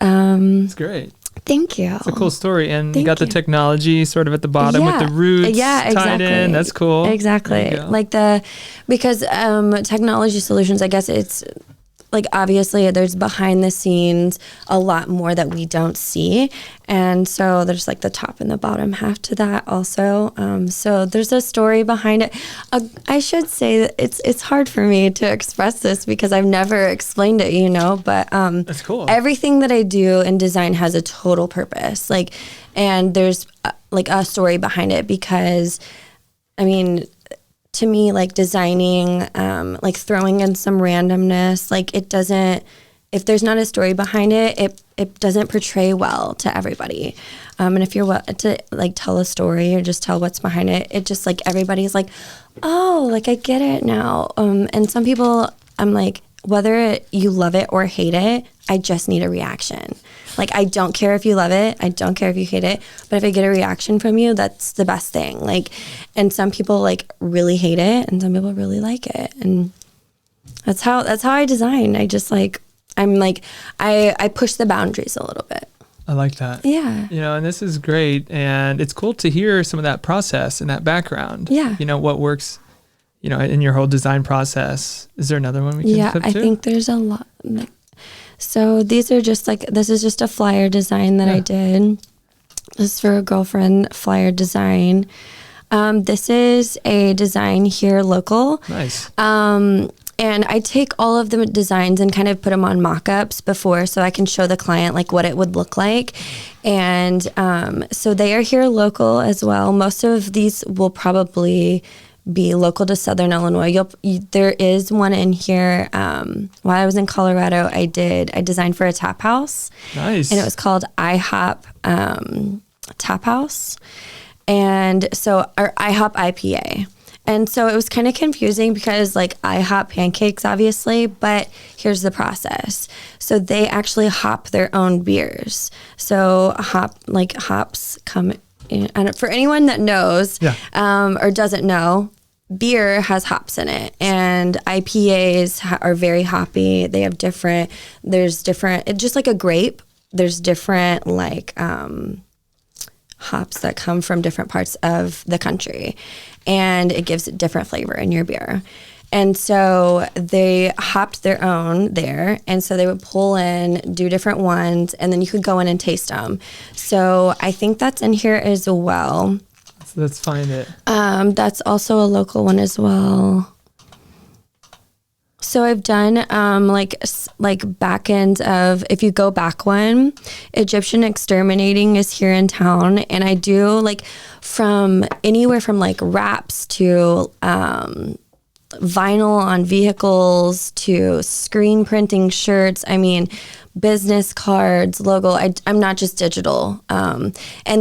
it's great. Thank you. It's a cool story. And you got the technology sort of at the bottom with the roots tied in. That's cool. Exactly. Like because technology solutions, I guess it's like, obviously there's behind the scenes a lot more that we don't see. And so there's like the top and the bottom half to that also. So there's a story behind it. I should say that it's hard for me to express this because I've never explained it, but that's cool. Everything that I do in design has a total purpose. Like, and there's like a story behind it, because I mean, to me, like designing, like throwing in some randomness, like it doesn't, if there's not a story behind it, it doesn't portray well to everybody. And if you're to like tell a story or just tell what's behind it, it just like everybody's like, oh, like I get it now. And some people, I'm like, whether you love it or hate it, I just need a reaction. Like, I don't care if you love it. I don't care if you hate it. But if I get a reaction from you, that's the best thing. Like, and some people like really hate it, and some people really like it. And that's how I design. I just like, I'm like, I push the boundaries a little bit. I like that. Yeah. And this is great. And it's cool to hear some of that process and that background. Yeah. What works, in your whole design process. Is there another one we can flip to? I think there's a lot. So these are just like, this is just a flyer design that I did. This is for a girlfriend flyer design. This is a design here local. Nice. And I take all of the designs and kind of put them on mock-ups before, so I can show the client like what it would look like. And so they are here local as well. Most of these will probably be local to Southern Illinois. There is one in here. While I was in Colorado, I designed for a tap house. Nice. And it was called IHOP Tap House. And so, or IHOP IPA. And so it was kind of confusing because like IHOP pancakes, obviously, but here's the process. So they actually hop their own beers. So hops come in. And for anyone that knows or doesn't know, beer has hops in it, and IPAs are very hoppy. They have just like a grape, there's different like hops that come from different parts of the country, and it gives a different flavor in your beer. And so they hopped their own there, and so they would pull in, do different ones, and then you could go in and taste them. So I think that's in here as well. So let's find it. That's also a local one as well. So I've done like back end of, if you go back one, Egyptian exterminating is here in town, and I do like from anywhere from like wraps to vinyl on vehicles to screen printing shirts. I mean, business cards, logo. I'm not just digital. And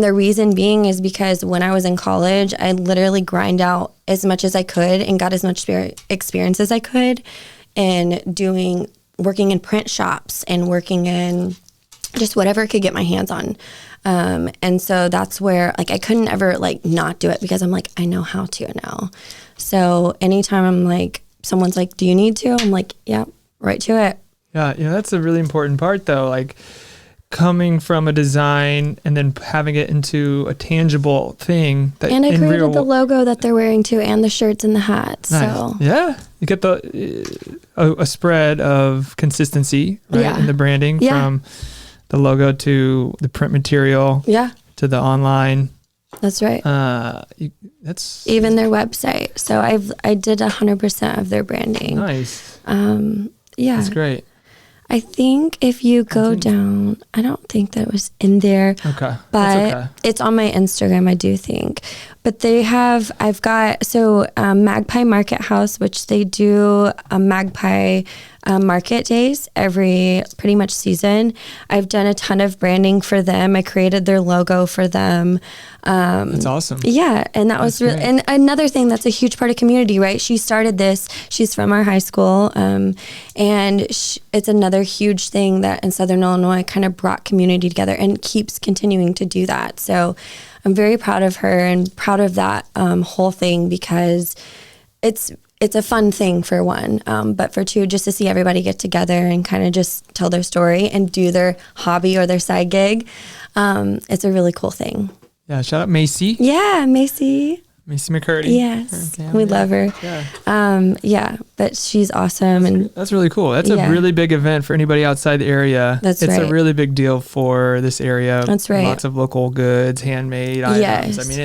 the reason being is because when I was in college, I literally grind out as much as I could and got as much experience as I could in working in print shops and working in just whatever I could get my hands on. And so that's where like I couldn't ever like not do it because I'm like, I know how to now. So anytime I'm like, someone's like, do you need to? I'm like, yeah, right to it. Yeah, that's a really important part though. Like coming from a design and then having it into a tangible thing. And I created the logo that they're wearing too, and the shirts and the hats. Nice. So yeah, you get a spread of consistency, right? In the branding from the logo to the print material. Yeah. To the online. That's right. That's even their website. So I did 100% of their branding. Nice. Yeah. That's great. I think if you go down, I don't think that it was in there. Okay. But it's on my Instagram, I do think. But I've got Magpie Market House, which they do a Magpie market days every pretty much season. I've done a ton of branding for them. I created their logo for them. That's awesome. Yeah. And that really, and another thing that's a huge part of community, right? She started this, she's from our high school. And it's another huge thing that in Southern Illinois kind of brought community together and keeps continuing to do that. So I'm very proud of her and proud of that whole thing because it's a fun thing for one, but for two, just to see everybody get together and kind of just tell their story and do their hobby or their side gig. It's a really cool thing. Yeah, shout out Macy. Yeah, Macy McCurdy. Yes, we love her. Yeah. But she's awesome. That's really cool. That's a really big event for anybody outside the area. It's a really big deal for this area. That's right. Lots of local goods, handmade items. Yes. I mean,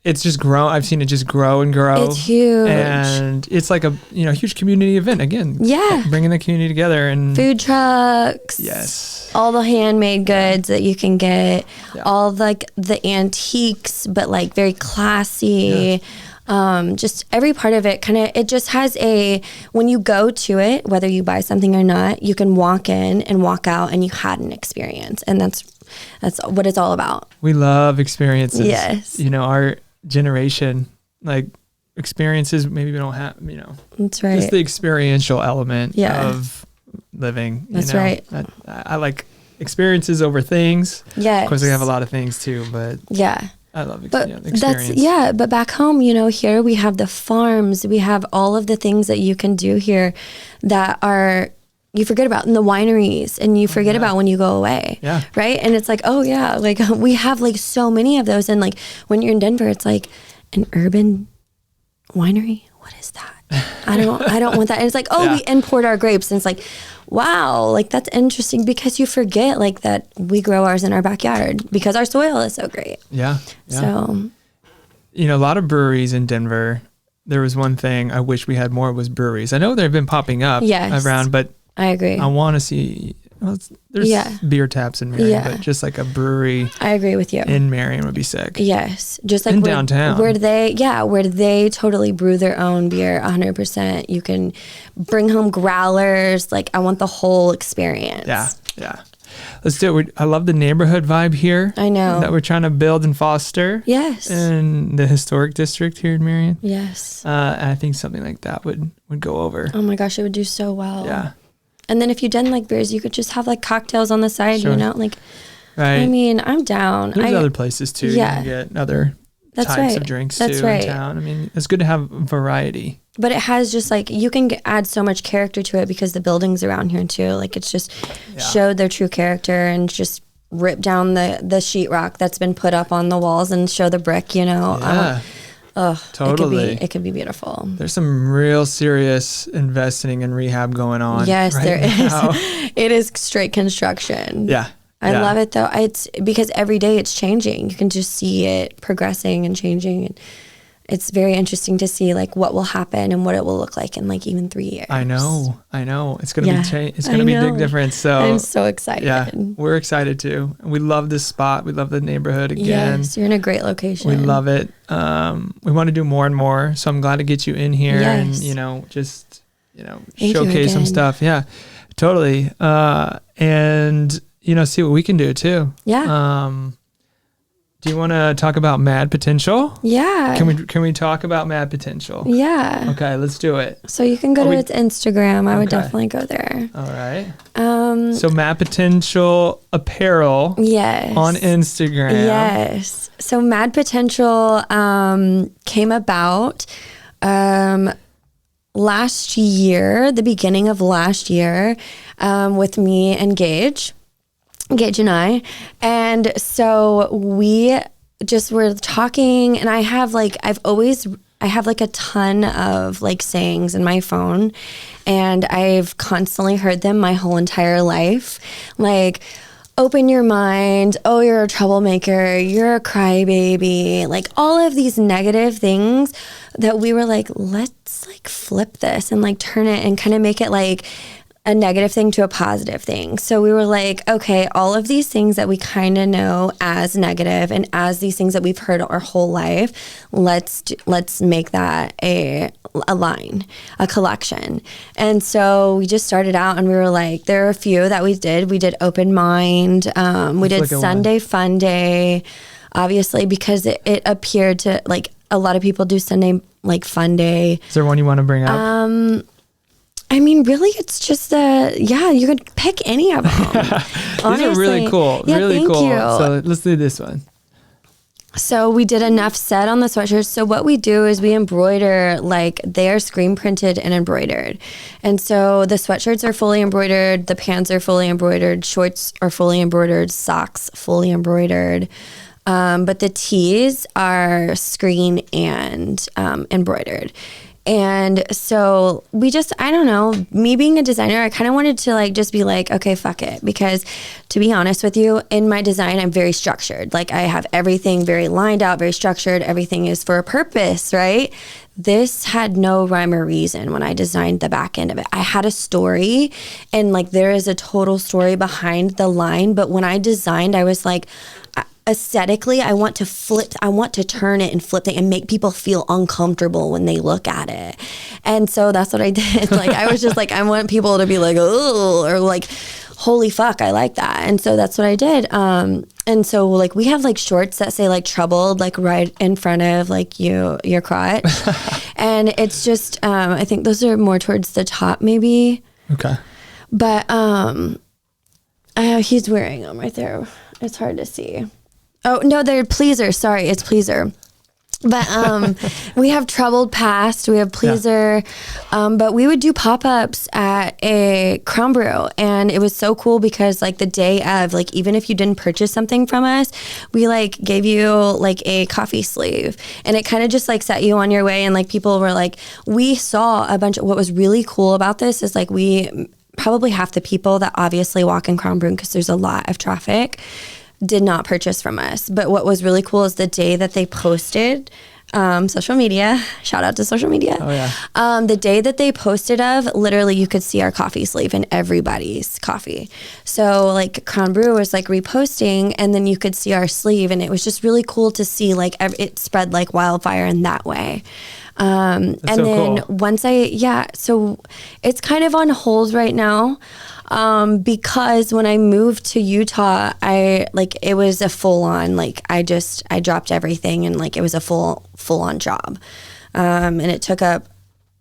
it's just grown. I've seen it just grow and grow. It's huge. And it's like a huge community event again. Yeah. Bringing the community together and food trucks. Yes. All the handmade goods that you can get. Yeah. All like the antiques, but like very classy. Yeah. Just every part of it it just has when you go to it, whether you buy something or not, you can walk in and walk out and you had an experience. And that's what it's all about. We love experiences. Yes. Our generation, like experiences maybe we don't have, That's right. Just the experiential element of living. That's right. I like experiences over things. Yeah. Of course we have a lot of things too, but yeah. I love experience. But back home, here we have the farms, we have all of the things that you can do here that you forget about in the wineries and you forget about when you go away. Yeah. Right. And it's like, like we have like so many of those. And like when you're in Denver, it's like an urban winery. What is that? I don't want that. And it's like, we import our grapes. And it's like, wow, like that's interesting because you forget like that we grow ours in our backyard because our soil is so great. Yeah. So, a lot of breweries in Denver. There was one thing I wish we had more was breweries. I know they've been popping up around, but I agree. I want to see there's beer taps in Marion, but just like a brewery. I agree with you. In Marion would be sick. Yes, just like in downtown, where they totally brew their own beer. 100%. You can bring home growlers. Like I want the whole experience. Yeah. Let's do it. I love the neighborhood vibe here. I know that we're trying to build and foster. Yes. In the historic district here in Marion. Yes. And I think something like that would go over. Oh my gosh, it would do so well. Yeah. And then if you didn't like beers, you could just have like cocktails on the side, sure. you know, like, right. I mean, I'm down. There's other places too. Yeah. You can get other types of drinks too in town. I mean, it's good to have variety. But it has just like, you can add so much character to it because the buildings around here too, like it's just showed their true character and just rip down the sheetrock that's been put up on the walls and show the brick, you know. Yeah. Totally. It could be beautiful. There's some real serious investing and rehab going on. Yes, right there now. is. It is straight construction. Yeah. I love it though. It's because every day it's changing. You can just see it progressing and changing. And it's very interesting to see like what will happen and what it will look like in like even 3 years. I know. It's going to be it's going to be a big difference. So I'm so excited. Yeah, we're excited too. We love this spot. We love the neighborhood again. Yes, you're in a great location. We love it. We want to do more and more. So I'm glad to get you in here and, just, showcase some stuff. Yeah, totally. And, see what we can do too. Yeah. Do you want to talk about Mad Potential? Yeah. Can we talk about Mad Potential? Yeah. Okay, let's do it. So you can go to its Instagram. I would definitely go there. All right. So Mad Potential Apparel. Yes. On Instagram. Yes. So Mad Potential came about last year, the beginning of last year, with me and Gage and I. And so we just were talking, and I have like a ton of like sayings in my phone, and I've constantly heard them my whole entire life. Like, open your mind. Oh, you're a troublemaker. You're a crybaby. Like all of these negative things that we were like, let's like flip this and like turn it and kind of make it like a negative thing to a positive thing. So we were like, okay, all of these things that we kind of know as negative and as these things that we've heard our whole life, let's make that a line, a collection. And so we just started out and we were like, there are a few that we did. We did Open Mind. We did Sunday Fun Day, obviously, because it appeared to like a lot of people do Sunday like Fun Day. Is there one you want to bring up? I mean, really, it's just you could pick any of them. These are really cool. Yeah, really thank cool. you. So let's do this one. So we did enough said on the sweatshirts. So what we do is we embroider, like they are screen printed and embroidered. And so the sweatshirts are fully embroidered. The pants are fully embroidered. Shorts are fully embroidered. Socks fully embroidered. But the tees are screen and embroidered. And so we just, I don't know, me being a designer, I kind of wanted to like just be like, okay, fuck it. Because to be honest with you, in my design, I'm very structured. Like I have everything very lined out, very structured. Everything is for a purpose, right? This had no rhyme or reason when I designed the back end of it. I had a story and like there is a total story behind the line. But when I designed, I was like, aesthetically, I want to turn it and flip it and make people feel uncomfortable when they look at it. And so that's what I did. Like, I was just like, I want people to be like, oh, or like, holy fuck, I like that. And so that's what I did. And so like, we have like shorts that say like troubled, like right in front of like your crotch. And it's just, I think those are more towards the top maybe. Okay. But he's wearing them right there. It's hard to see. Oh, no, they're pleaser. Sorry, it's pleaser. But we have troubled past. We have pleaser. Yeah. But we would do pop-ups at a Crown Brew. And it was so cool because like the day of, like even if you didn't purchase something from us, we like gave you like a coffee sleeve. And it kind of just like set you on your way. And like people were like, we saw a bunch of, what was really cool about this is like we, probably half the people that obviously walk in Crown Brew because there's a lot of traffic, did not purchase from us. But what was really cool is the day that they posted social media. Shout out to social media. Oh yeah. The day that they posted of, literally you could see our coffee sleeve in everybody's coffee. So like Crown Brew was like reposting, and then you could see our sleeve, and it was just really cool to see like it spread like wildfire in that way. And so then cool. once so it's kind of on hold right now. Because when I moved to Utah, it was a full on, like, I dropped everything, and like, it was a full on job. And it took up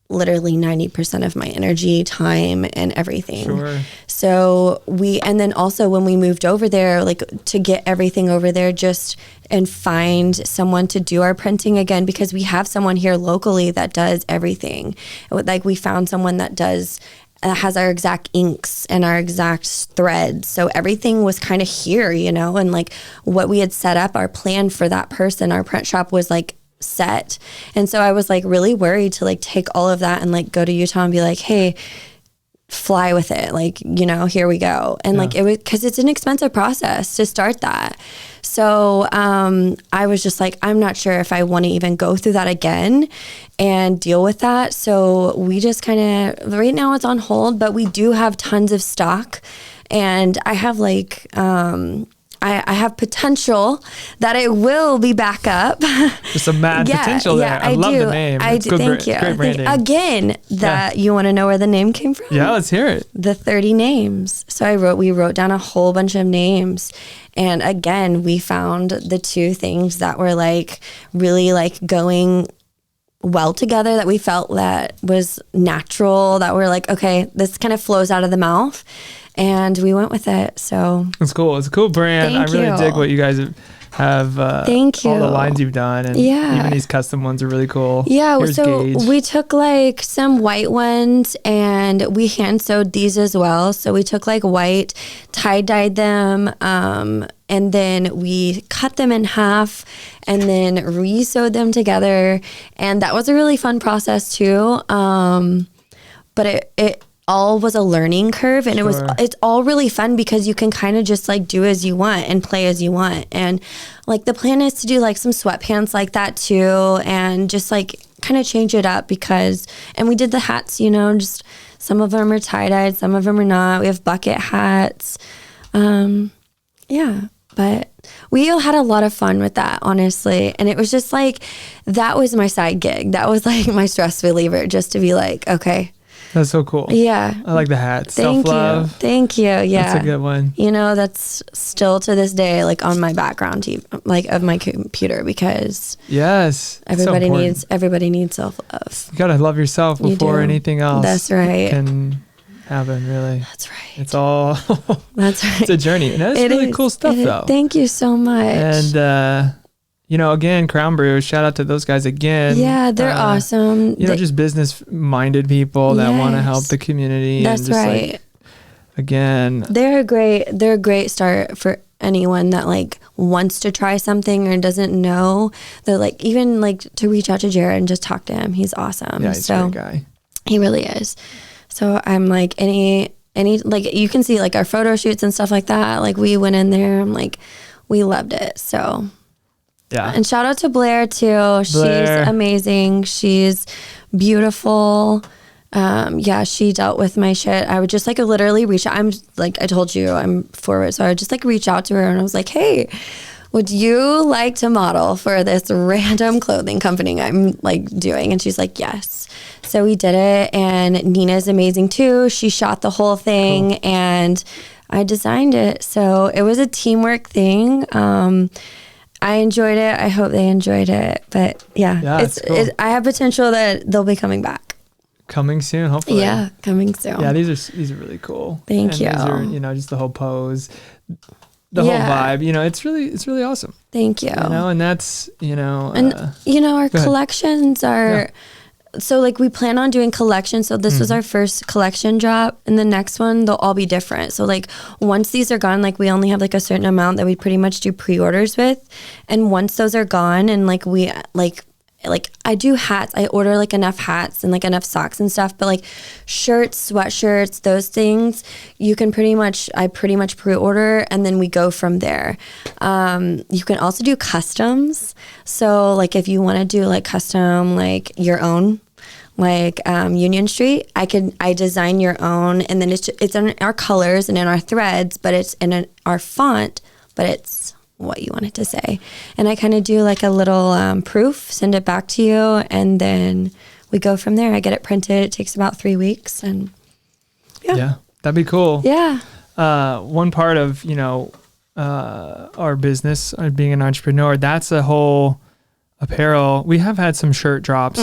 literally 90% of my energy, time, and everything. Sure. So and then also when we moved over there, like to get everything over there and find someone to do our printing again, because we have someone here locally that does everything. Like we found someone that has our exact inks and our exact threads. So everything was kind of here, and like what we had set up, our plan for that person, our print shop was like set. And so I was like really worried to like take all of that and like go to Utah and be like, hey, fly with it. Like, here we go. And like it was, cause it's an expensive process to start that. So I was just like, I'm not sure if I want to even go through that again and deal with that. So we just kind of, right now it's on hold, but we do have tons of stock. And I have like, I have potential that it will be back up. Just a mad potential there. I love the name. I do. Thank you. Great branding. Again, you want to know where the name came from? Yeah, let's hear it. The 30 names. So we wrote down a whole bunch of names. And again, we found the two things that were like really like going well together, that we felt that was natural, that we're like, okay, this kind of flows out of the mouth. And we went with it. So it's cool. It's a cool brand. I really dig what you guys have. Thank you. All the lines you've done, and even these custom ones are really cool. Yeah. Here's so Gage. we took like some white ones, and we hand sewed these as well. So we took like white, tie dyed them, and then we cut them in half and then re-sewed them together. And that was a really fun process too. But it all was a learning curve, and it's all really fun because you can kind of just like do as you want and play as you want. And like the plan is to do like some sweatpants like that too, and just like kind of change it up and we did the hats, just some of them are tie-dyed, some of them are not. We have bucket hats. But we all had a lot of fun with that, honestly. And it was just like, that was my side gig. That was like my stress reliever, just to be like, okay. That's so cool. Yeah. I like the hat. Thank Self-love. you. Thank you. Yeah. That's a good one. That's still to this day, like on my background team, like of my computer, because everybody needs self-love. You got to love yourself before anything else. That's right. Can happen, really. That's right. It's all, that's right. It's a journey. And that's really cool stuff, though. Thank you so much. And, again, Crown Brew, shout out to those guys again. Yeah, they're awesome. Just business-minded people that want to help the community. That's right. Again, they're a great start for anyone that like wants to try something or doesn't know. They're like, even like to reach out to Jared and just talk to him. He's awesome. Yeah, he's a great guy. He really is. So I'm like, any like, you can see like our photo shoots and stuff like that. Like we went in there, I'm like, we loved it. So yeah. And shout out to Blair too. Blair. She's amazing. She's beautiful. She dealt with my shit. I would just like literally reach out. I'm like, I told you I'm forward. So I would just like reach out to her and I was like, hey, would you like to model for this random clothing company I'm like doing? And she's like, yes. So we did it. And Nina's amazing too. She shot the whole thing and I designed it. So it was a teamwork thing. I enjoyed it. I hope they enjoyed it. But it's cool. I have potential that they'll be coming back. Coming soon, hopefully. Yeah, coming soon. Yeah, these are really cool. Thank you. These are, just the whole pose, the whole vibe. It's really awesome. Thank you. And that's and our collections are. So like we plan on doing collections. So this was our first collection drop, and the next one they'll all be different. So like once these are gone, like we only have like a certain amount that we pretty much do pre-orders with, and once those are gone, and like we like like I do hats. I order like enough hats and like enough socks and stuff, but like shirts, sweatshirts, those things I pretty much pre-order, and then we go from there. You can also do customs. So like if you want to do like custom, like your own, like Union Street, I design your own, and then it's in our colors and in our threads, but it's in our font, but it's what you want it to say. And I kind of do like a little proof, send it back to you, and then we go from there. I get it printed. It takes about 3 weeks, and yeah, that'd be cool. Yeah. One part of, our business, being an entrepreneur, that's a whole apparel. We have had some shirt drops,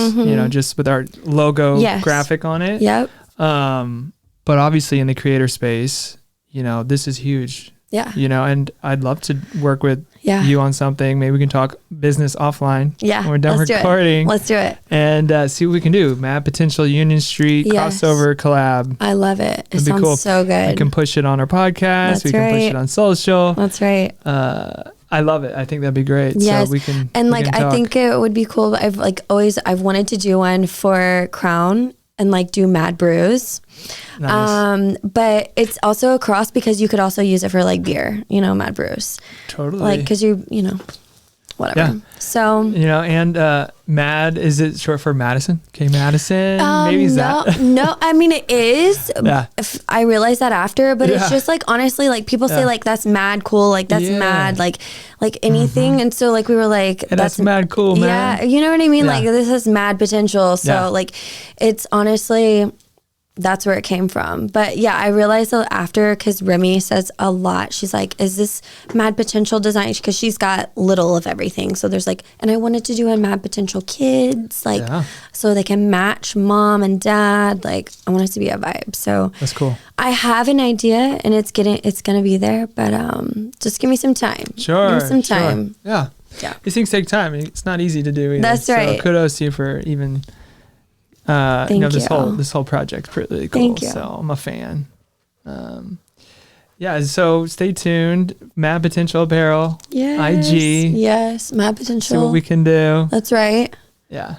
just with our logo graphic on it. Yep. But obviously in the creator space, this is huge. Yeah. And I'd love to work with you on something. Maybe we can talk business offline. Yeah. When we're done recording. Let's do it. And see what we can do. Mad Potential Union Street crossover collab. I love it. It It'd sounds be cool. so good. We can push it on our podcast. That's we can push right. it on social. That's right. I love it. I think that'd be great. Yes. So we can. And we can I talk. think it would be cool. I've wanted to do one for Crown and like do Mad Brews. Nice. But it's also a cross because you could also use it for like beer, Mad Brews. Totally. Like, cause whatever. Yeah. So, and Mad, is it short for Madison? Okay, Madison. Maybe is that? No, I mean, it is. Yeah. I realized that after, but it's just like, honestly, like people say like, that's mad cool. Like that's mad, like anything. And so like, we were like, that's mad cool, man. Yeah. You know what I mean? Yeah. Like this has mad potential. So like, it's honestly, that's where it came from. But yeah, I realized that after, because Remy says a lot, she's like, is this Mad Potential design? Because she's got little of everything. So there's like, and I wanted to do a Mad Potential Kids, like, so they can match mom and dad. Like, I want it to be a vibe. So that's cool. I have an idea, and it's going to be there, but just give me some time. Sure. Give me some time. Yeah. Yeah. These things take time. It's not easy to do either. That's right. So kudos to you for even... this whole project's really cool. Thank you. So I'm a fan. So stay tuned. Mad Potential Apparel. Yes. IG. Yes. Mad Potential. See what we can do. That's right. Yeah.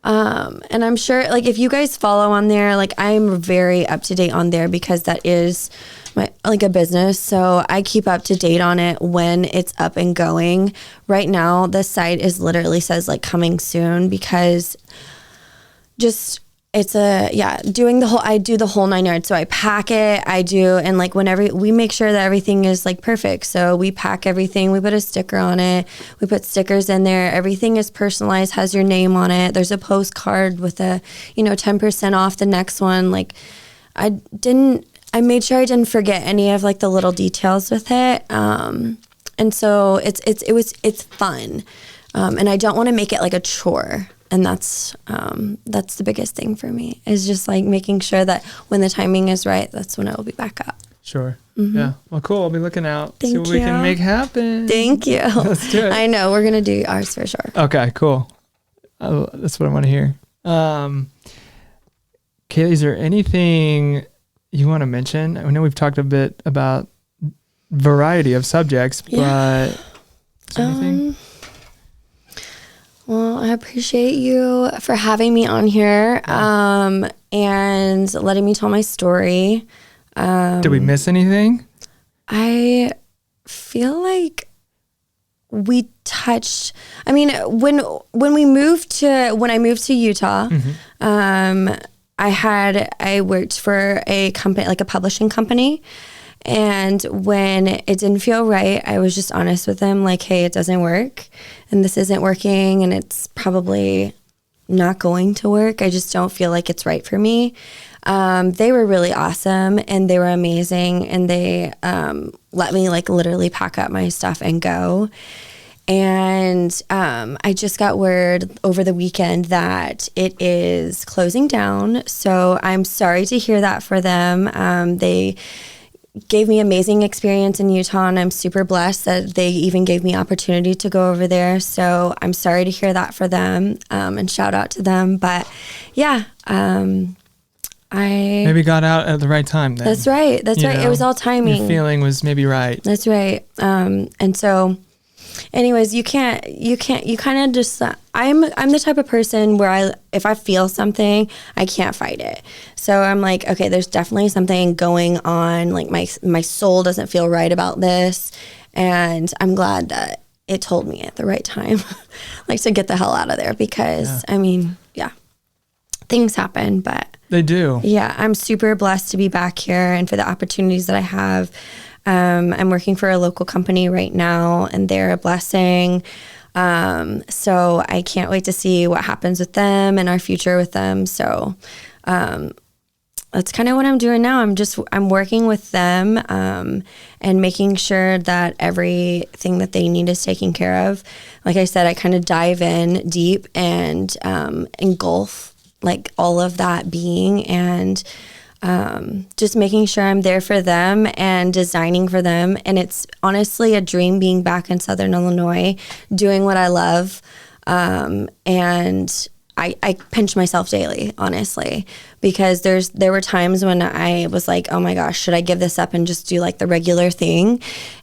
And I'm sure like if you guys follow on there, like I'm very up to date on there because that is my like a business. So I keep up to date on it when it's up and going. Right now, the site is literally says like coming soon because just I do the whole 9 yards. So I pack it, and like whenever we make sure that everything is like perfect. So we pack everything, we put a sticker on it, we put stickers in there, everything is personalized, has your name on it. There's a postcard with a, 10% off the next one. Like I made sure I didn't forget any of like the little details with it. And so it's fun. And I don't want to make it like a chore. And that's the biggest thing for me is just like making sure that when the timing is right, that's when I will be back up. Sure. Mm-hmm. Yeah. Well, cool. I'll be looking out. Thank See what you. we can make happen. Thank you. Let's do it. I know we're going to do ours for sure. Okay, cool. That's what I want to hear. Kaylee, is there anything you want to mention? I know we've talked a bit about variety of subjects, but is there anything? Well, I appreciate you for having me on here and letting me tell my story. Did we miss anything? I feel like we touched. I mean, when I moved to Utah, I worked for a company, like a publishing company. And when it didn't feel right, I was just honest with them, like, hey, it doesn't work and this isn't working and it's probably not going to work. I just don't feel like it's right for me. They were really awesome and they were amazing and they let me like literally pack up my stuff and go. And I just got word over the weekend that it is closing down. So I'm sorry to hear that for them. They gave me amazing experience in Utah and I'm super blessed that they even gave me opportunity to go over there. So I'm sorry to hear that for them and shout out to them. But yeah, I maybe got out at the right time then. That's right. It was all timing. Your feeling was maybe right. That's right. And so anyways, you kind of just, I'm the type of person where if I feel something, I can't fight it. So I'm like, okay, there's definitely something going on. Like my soul doesn't feel right about this. And I'm glad that it told me at the right time, like to get the hell out of there because I mean, things happen, but they do. Yeah. I'm super blessed to be back here and for the opportunities that I have. I'm working for a local company right now and they're a blessing. So I can't wait to see what happens with them and our future with them. So, that's kind of what I'm doing now. I'm working with them, and making sure that everything that they need is taken care of. Like I said, I kind of dive in deep and, engulf like all of that being and, just making sure I'm there for them and designing for them. And it's honestly a dream being back in Southern Illinois, doing what I love. And I pinch myself daily, honestly, because there were times when I was like, oh my gosh, should I give this up and just do like the regular thing?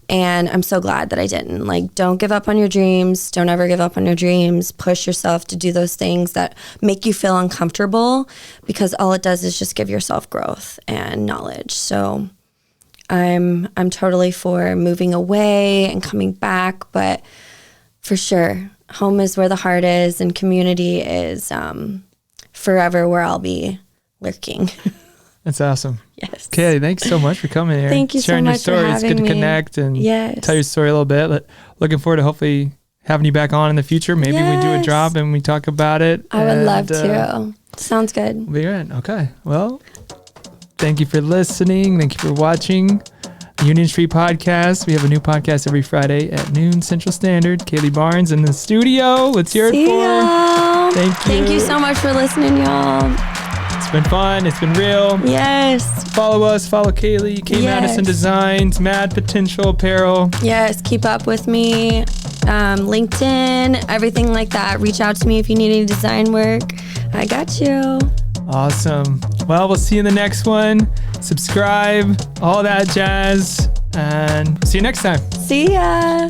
And I'm so glad that I didn't. Like, don't give up on your dreams. Don't ever give up on your dreams. Push yourself to do those things that make you feel uncomfortable, because all it does is just give yourself growth and knowledge. So I'm totally for moving away and coming back, but for sure, home is where the heart is, and community is forever where I'll be lurking. That's awesome. Yes. Kaylee, thanks so much for coming here. Thank you sharing so your much story. for having me. It's good to connect and tell your story a little bit. Looking forward to hopefully having you back on in the future. Maybe we do a drop and we talk about it. I would love to. Sounds good. We'll be good. Okay. Well, thank you for listening. Thank you for watching Union Street Podcast. We have a new podcast every Friday at noon Central Standard. Kaylee Barnes in the studio. Let's hear it for her. Thank you. Thank you so much for listening, y'all. It's been fun. It's been real. Yes. Follow us. Follow Kaylee. Madison Designs. Mad Potential Apparel. Yes. Keep up with me. LinkedIn. Everything like that. Reach out to me if you need any design work. I got you. Awesome. Well, we'll see you in the next one. Subscribe. All that jazz. And see you next time. See ya.